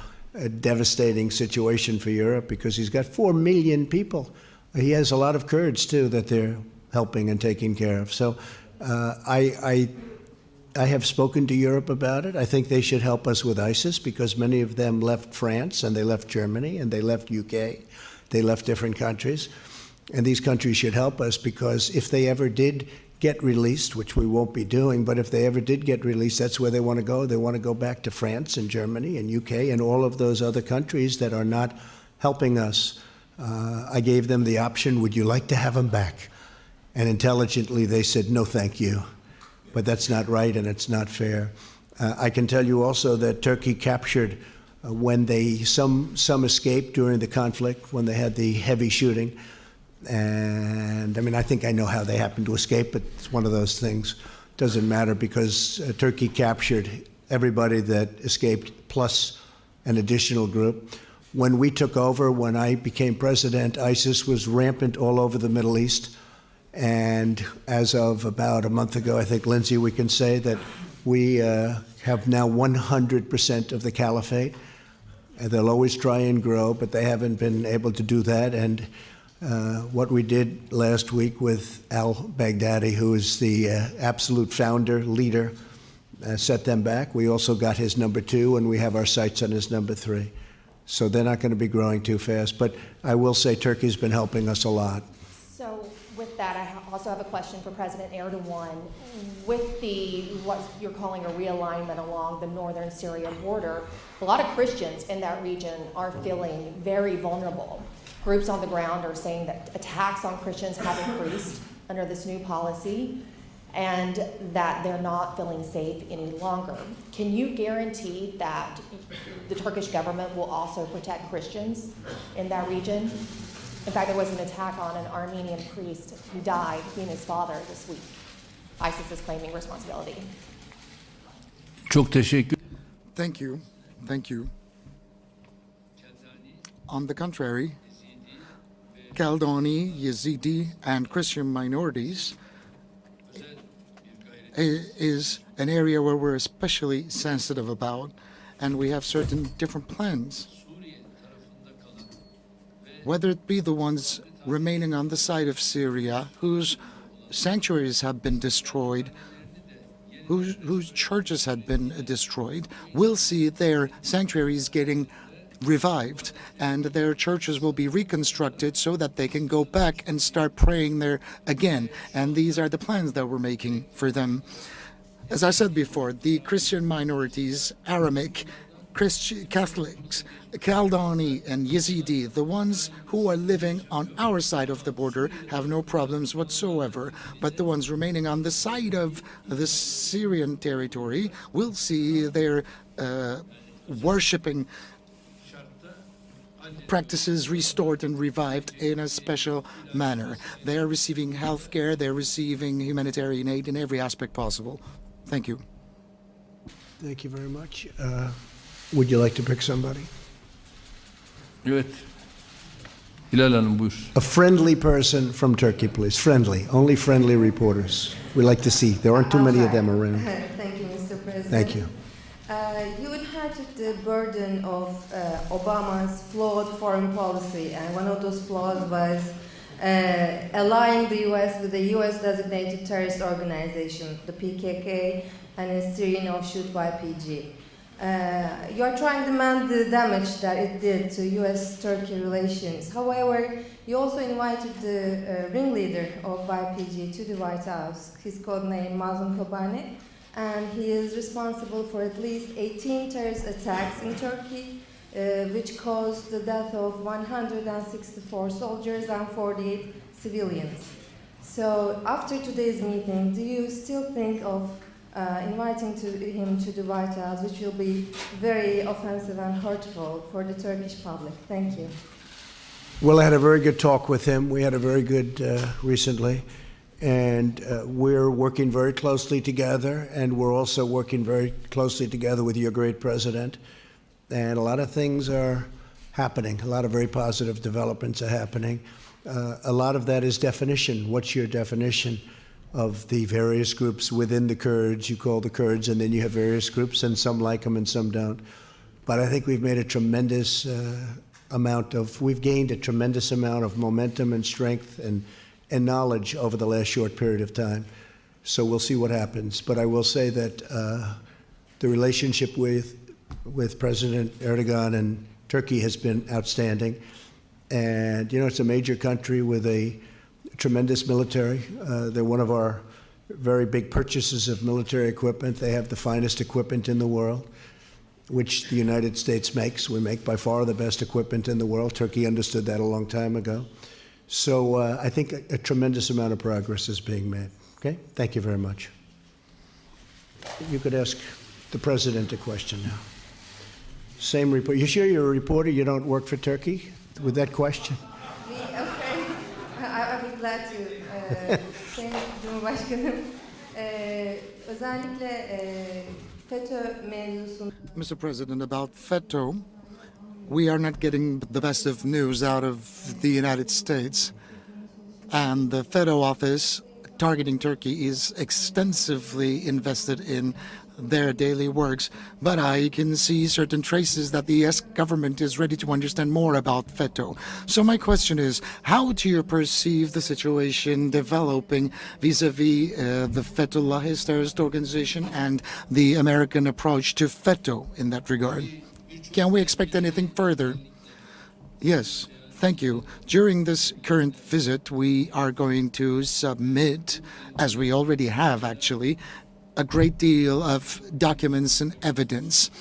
devastating situation for Europe because he's got 4 million people. He has a lot of Kurds, too, that they're helping and taking care of. So I have spoken to Europe about it. I think they should help us with ISIS because many of them left France, and they left Germany, and they left UK. They left different countries. And these countries should help us because if they ever did get released, which we won't be doing, but if they ever did get released, that's where they want to go. They want to go back to France and Germany and UK and all of those other countries that are not helping us. I gave them the option, would you like to have them back? And intelligently they said, no, thank you. But that's not right and it's not fair. I can tell you also that Turkey captured when some escaped during the conflict, when they had the heavy shooting. And I mean, I think I know how they happened to escape, but it's one of those things. Doesn't matter because Turkey captured everybody that escaped plus an additional group. When we took over, when I became president, ISIS was rampant all over the Middle East. And as of about a month ago, I think, Lindsay, we can say that we have now 100% of the caliphate. And they'll always try and grow, but they haven't been able to do that. And what we did last week with al-Baghdadi, who is the absolute founder, leader, set them back. We also got his number 2, and we have our sights on his number 3. So they're not going to be growing too fast. But I will say Turkey's been helping us a lot. So with that, I also have a question for President Erdogan. With what you're calling a realignment along the northern Syria border, a lot of Christians in that region are feeling very vulnerable. Groups on the ground are saying that attacks on Christians have increased under this new policy. and that they're not feeling safe any longer. Can you guarantee that the Turkish government will also protect Christians in that region? In fact, there was an attack on an Armenian priest who died, he and his father, this week. ISIS is claiming responsibility. Çok teşekkür. Thank you. Thank you. On the contrary, Kaldani, Yazidi, and Christian minorities is an area where we're especially sensitive about, and we have certain different plans. Whether it be the ones remaining on the side of Syria, whose sanctuaries have been destroyed, whose churches had been destroyed, will see their sanctuaries getting revived, and their churches will be reconstructed so that they can go back and start praying there again. And these are the plans that we're making for them. As I said before, the Christian minorities, Aramaic, Catholics, Kaldani, and Yazidi, the ones who are living on our side of the border, have no problems whatsoever. But the ones remaining on the side of the Syrian territory will see their worshipping practices restored and revived in a special manner. They are receiving health care, they're receiving humanitarian aid in every aspect possible. Thank you. Thank you very much. Would you like to pick somebody? Evet. Hilal Hanım buyur. A friendly person from Turkey, please. Friendly. Only friendly reporters. We like to see. There aren't too many of them around. Thank you, Mr. President. Thank you. You inherited the burden of Obama's flawed foreign policy, and one of those flaws was allying the U.S. with the U.S.-designated terrorist organization, the PKK, and a Syrian offshoot YPG. You are trying to mend the damage that it did to U.S.-Turkey relations. However, you also invited the ringleader of YPG to the White House. His codename Mazlum Kobani, and he is responsible for at least 18 terrorist attacks in Turkey, which caused the death of 164 soldiers and 48 civilians. So after today's meeting, do you still think of inviting him to the White House, which will be very offensive and hurtful for the Turkish public? Thank you. Well, I had a very good talk with him. We had a very good recently. And we're working very closely together, and we're also working very closely together with your great president. And a lot of things are happening. A lot of very positive developments are happening. A lot of that is definition. What's your definition of the various groups within the Kurds? You call the Kurds, and then you have various groups, and some like them and some don't. But I think we've made a tremendous we've gained a tremendous amount of momentum and strength and knowledge over the last short period of time. So we'll see what happens. But I will say that the relationship with President Erdogan and Turkey has been outstanding. And, you know, it's a major country with a tremendous military. They're one of our very big purchases of military equipment. They have the finest equipment in the world, which the United States makes. We make by far the best equipment in the world. Turkey understood that a long time ago. So I think a tremendous amount of progress is being made. Okay? Thank you very much. You could ask the president a question now. Same report. You sure you're a reporter? You don't work for Turkey with that question? Okay. I'll be glad to. Sayın Cumhurbaşkanım, özellikle FETÖ mevzusunda. Mr. President, about FETÖ, we are not getting the best of news out of the United States. And the FETÖ office targeting Turkey is extensively invested in their daily works. But I can see certain traces that the US government is ready to understand more about FETÖ. So my question is, how do you perceive the situation developing vis-a-vis the Fethullahist terrorist organization and the American approach to FETÖ in that regard? Can we expect anything further? Yes, thank you. During this current visit, we are going to submit, as we already have actually, a great deal of documents and evidence.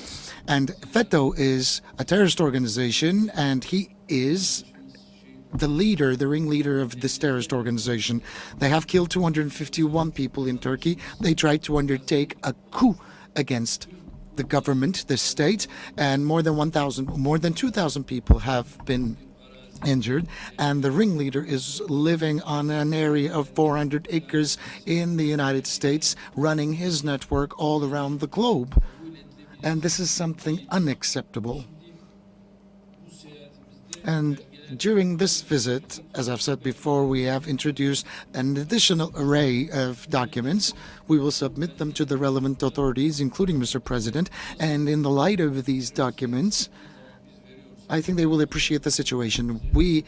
And FETÖ is a terrorist organization, and he is the ringleader of this terrorist organization. They have killed 251 people in Turkey. They tried to undertake a coup against the government, the state, and more than 2,000 people have been injured, and the ringleader is living on an area of 400 acres in the United States, running his network all around the globe. And this is something unacceptable. And during this visit, as I've said before, we have introduced an additional array of documents. We will submit them to the relevant authorities, including Mr. President, and in the light of these documents, I think they will appreciate the situation. We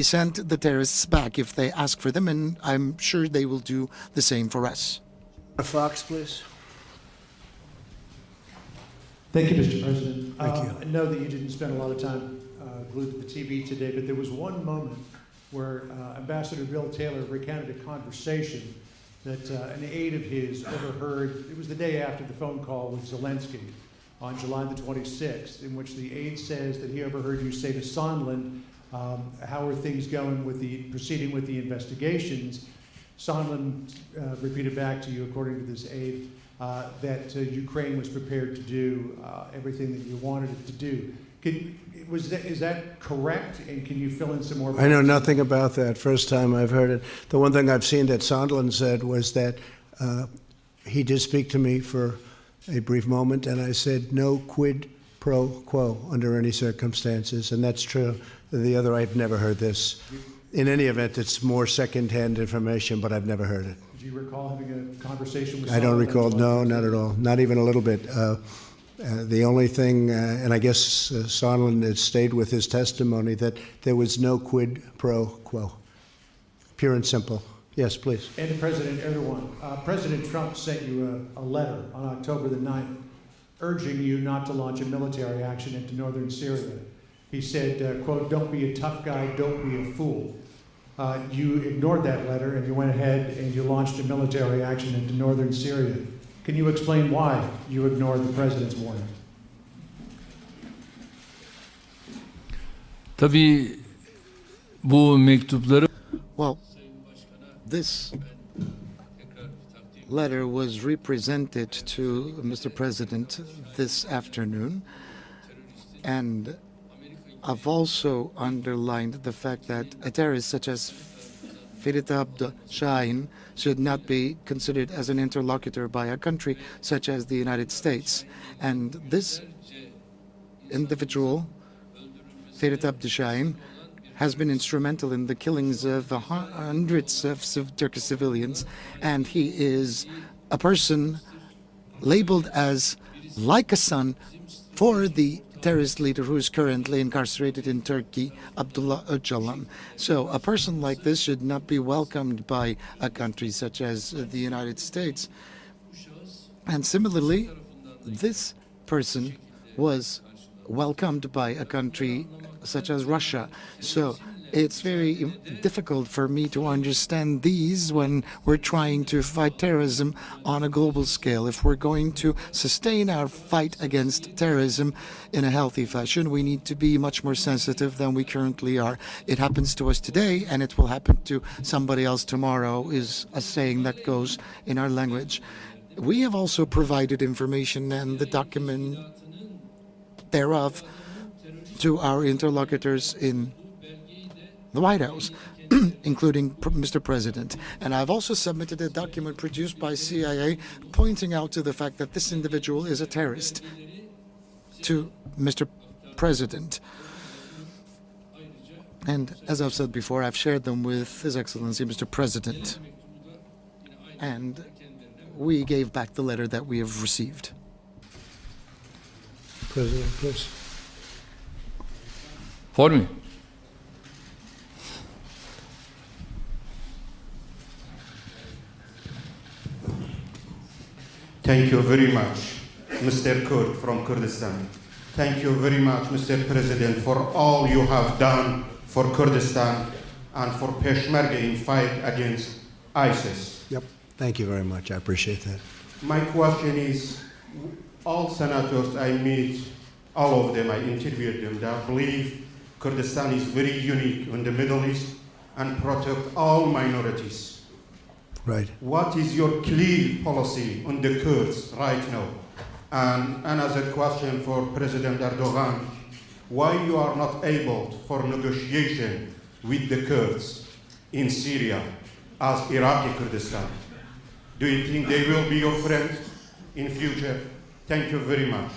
sent the terrorists back if they ask for them, and I'm sure they will do the same for us. Fox, please. Thank you, Mr. President. Thank you. I know that you didn't spend a lot of time glued to the TV today, but there was one moment where Ambassador Bill Taylor recounted a conversation that an aide of his overheard. It was the day after the phone call with Zelensky on July the 26th, in which the aide says that he overheard you say to Sondland, how are things going with proceeding with the investigations? Sondland repeated back to you, according to this aide, that Ukraine was prepared to do everything that you wanted it to do. Is that correct? And can you fill in some more? I know nothing about that. First time I've heard it. The one thing I've seen that Sondland said was that he did speak to me for a brief moment, and I said no quid pro quo under any circumstances, and that's true. The other, I've never heard this. In any event, it's more second-hand information, but I've never heard it. Do you recall having a conversation with Sondland? I don't recall. No, not at all. Not even a little bit. The only thing, and I guess Sondland has stayed with his testimony, that there was no quid pro quo. Pure and simple. Yes, please. And to President Erdogan, President Trump sent you a letter on October the 9th urging you not to launch a military action into northern Syria. He said, quote, don't be a tough guy, don't be a fool. You ignored that letter and you went ahead and you launched a military action into northern Syria. Can you explain why you ignored the president's warning? Tabii bu mektupları Well, this letter was represented to Mr. President this afternoon, and I've also underlined the fact that a terrorist such as Patriots should not be considered as an interlocutor by a country such as the United States. And this individual, Patriots, has been instrumental in the killings of hundreds of Turkish civilians, and he is a person labeled as like a son for the terrorist leader who is currently incarcerated in Turkey, Abdullah Öcalan. So a person like this should not be welcomed by a country such as the United States. And similarly, this person was welcomed by a country such as Russia. So it's very difficult for me to understand these when we're trying to fight terrorism on a global scale. If we're going to sustain our fight against terrorism in a healthy fashion, we need to be much more sensitive than we currently are. It happens to us today, and it will happen to somebody else tomorrow, is a saying that goes in our language. We have also provided information and the document thereof to our interlocutors in the White House, including Mr. President. And I've also submitted a document produced by CIA pointing out to the fact that this individual is a terrorist to Mr. President. And as I've said before, I've shared them with His Excellency Mr. President. And we gave back the letter that we have received. President, please. For me. Thank you very much, Mr. Kurd from Kurdistan. Thank you very much, Mr. President, for all you have done for Kurdistan and for Peshmerga in fight against ISIS. Yep. Thank you very much. I appreciate that. My question is, all senators I meet, all of them, I interviewed them, they believe Kurdistan is very unique in the Middle East and protect all minorities. Right. What is your clear policy on the Kurds right now? And another question for President Erdogan, why you are not able for negotiation with the Kurds in Syria as Iraqi Kurdistan? Do you think they will be your friends in future? Thank you very much.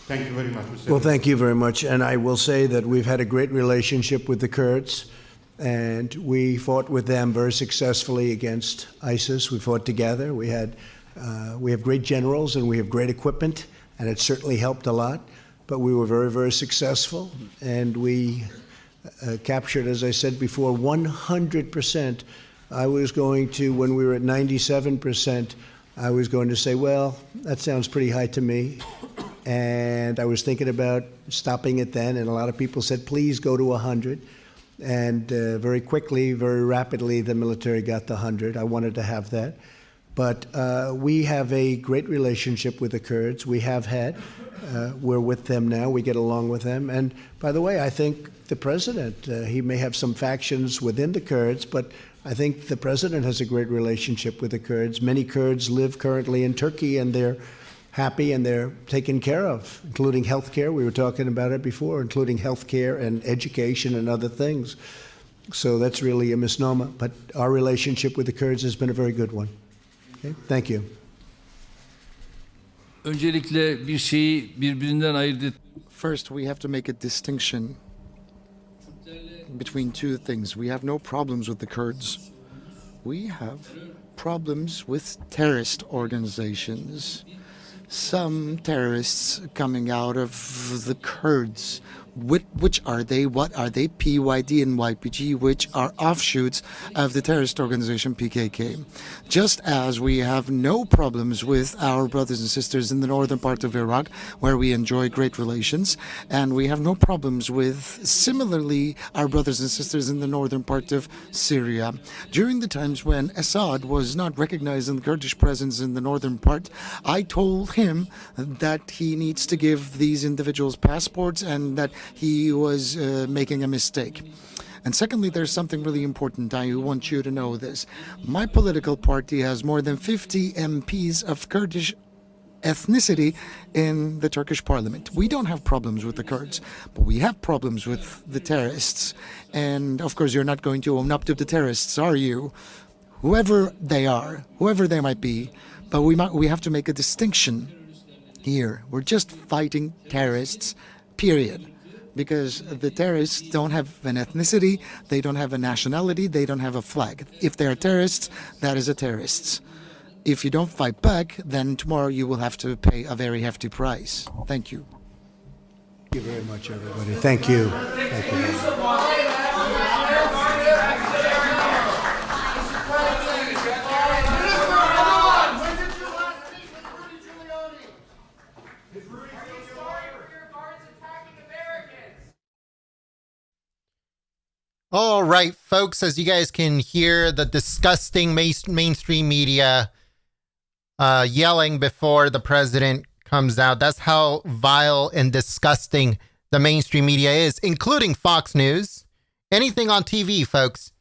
Thank you very much, Mr. Well, thank you very much. And I will say that we've had a great relationship with the Kurds, and we fought with them very successfully against ISIS. We fought together. We have great generals and we have great equipment, and it certainly helped a lot. But we were very, very successful, and we captured, as I said before, 100%. I was going to, when we were at 97%, I was going to say, well, that sounds pretty high to me. And I was thinking about stopping it then, and a lot of people said, please go to 100. And very quickly, very rapidly, the military got the 100. I wanted to have that. But we have a great relationship with the Kurds. We have had. We're with them now. We get along with them. And by the way, I think the president, he may have some factions within the Kurds, but I think the president has a great relationship with the Kurds. Many Kurds live currently in Turkey, and they're happy and they're taken care of, including health care. We were talking about it before, including health care and education and other things. So that's really a misnomer. But our relationship with the Kurds has been a very good one. Okay? Thank you. Öncelikle bir şeyi birbirinden ayırt et. First, we have to make a distinction between two things. We have no problems with the Kurds. We have problems with terrorist organizations. Some terrorists coming out of the Kurds. Which are they? What are they? PYD and YPG, which are offshoots of the terrorist organization PKK. Just as we have no problems with our brothers and sisters in the northern part of Iraq, where we enjoy great relations, and we have no problems with, similarly, our brothers and sisters in the northern part of Syria. During the times when Assad was not recognizing the Kurdish presence in the northern part, I told him that he needs to give these individuals passports and that he was making a mistake. And secondly, there's something really important. I want you to know this. My political party has more than 50 MPs of Kurdish ethnicity in the Turkish parliament. We don't have problems with the Kurds, but we have problems with the terrorists. And of course, you're not going to own up to the terrorists, are you? Whoever they are, whoever they might be, but we have to make a distinction here. We're just fighting terrorists, period. Because the terrorists don't have an ethnicity, they don't have a nationality, they don't have a flag. If they are terrorists, that is a terrorist. If you don't fight back, then tomorrow you will have to pay a very hefty price. Thank you. Thank you very much, everybody. Thank you. Thank you. All right, folks, as you guys can hear, the disgusting mainstream media yelling before the president comes out. That's how vile and disgusting the mainstream media is, including Fox News. Anything on TV, folks.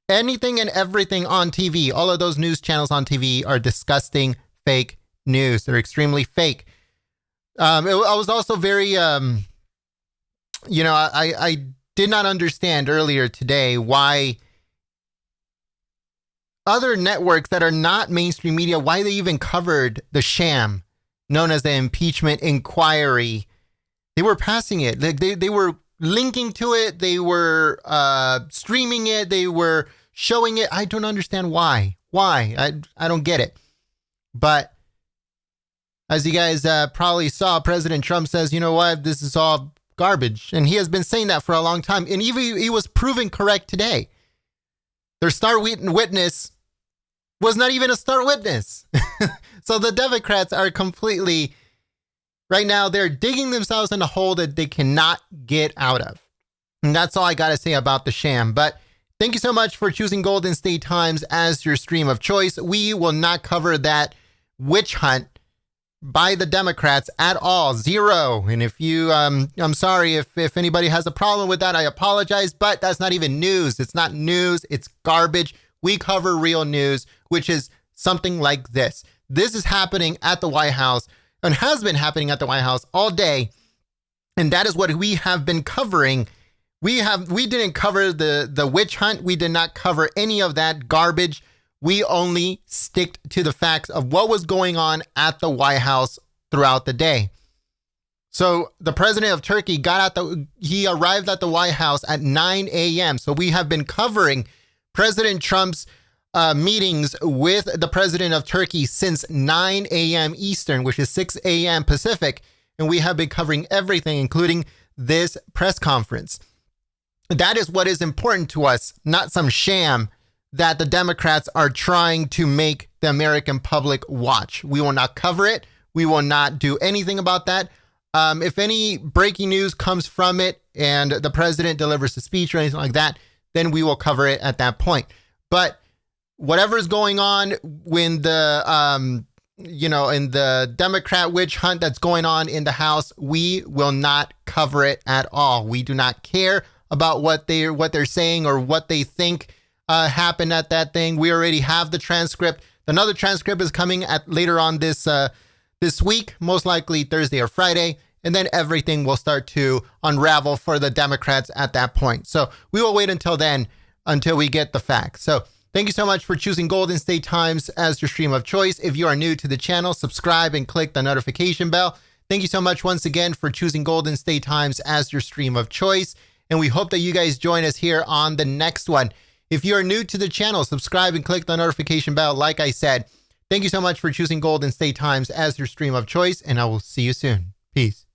Anything and everything on TV. All of those news channels on TV are disgusting fake news. They're extremely fake. I was also very, I did not understand earlier today why other networks that are not mainstream media, why they even covered the sham known as the impeachment inquiry. They were passing it. They were linking to it. They were streaming it. They were showing it. I don't understand why. Why? I don't get it. But as you guys probably saw, President Trump says, you know what, this is all garbage. And he has been saying that for a long time. And even he was proven correct today. Their star witness was not even a star witness. So the Democrats are completely, right now, they're digging themselves in a hole that they cannot get out of. And that's all I got to say about the sham. But thank you so much for choosing Golden State Times as your stream of choice. We will not cover that witch hunt by the Democrats at all. Zero. And if you, I'm sorry if anybody has a problem with that, I apologize, but that's not even news. It's not news. It's garbage. We cover real news, which is something like this. This is happening at the White House and has been happening at the White House all day. And that is what we have been covering. We didn't cover the witch hunt. We did not cover any of that garbage. We only stick to the facts of what was going on at the White House throughout the day. So the president of Turkey he arrived at the White House at 9 a.m. So we have been covering President Trump's meetings with the president of Turkey since 9 a.m. Eastern, which is 6 a.m. Pacific. And we have been covering everything, including this press conference. That is what is important to us, not some sham that the Democrats are trying to make the American public watch. We will not cover it. We will not do anything about that. If any breaking news comes from it and the president delivers a speech or anything like that, then we will cover it at that point. But whatever is going on when the, in the Democrat witch hunt that's going on in the House, we will not cover it at all. We do not care about what they're saying or what they think happened at that thing. We already have the transcript. Another transcript is coming later on this week, most likely Thursday or Friday, and then everything will start to unravel for the Democrats at that point. So we will wait until then, until we get the facts. So thank you so much for choosing Golden State Times as your stream of choice. If you are new to the channel, subscribe and click the notification bell. Thank you so much once again for choosing Golden State Times as your stream of choice. And we hope that you guys join us here on the next one. If you are new to the channel, subscribe and click the notification bell. Like I said, thank you so much for choosing Golden State Times as your stream of choice, and I will see you soon. Peace.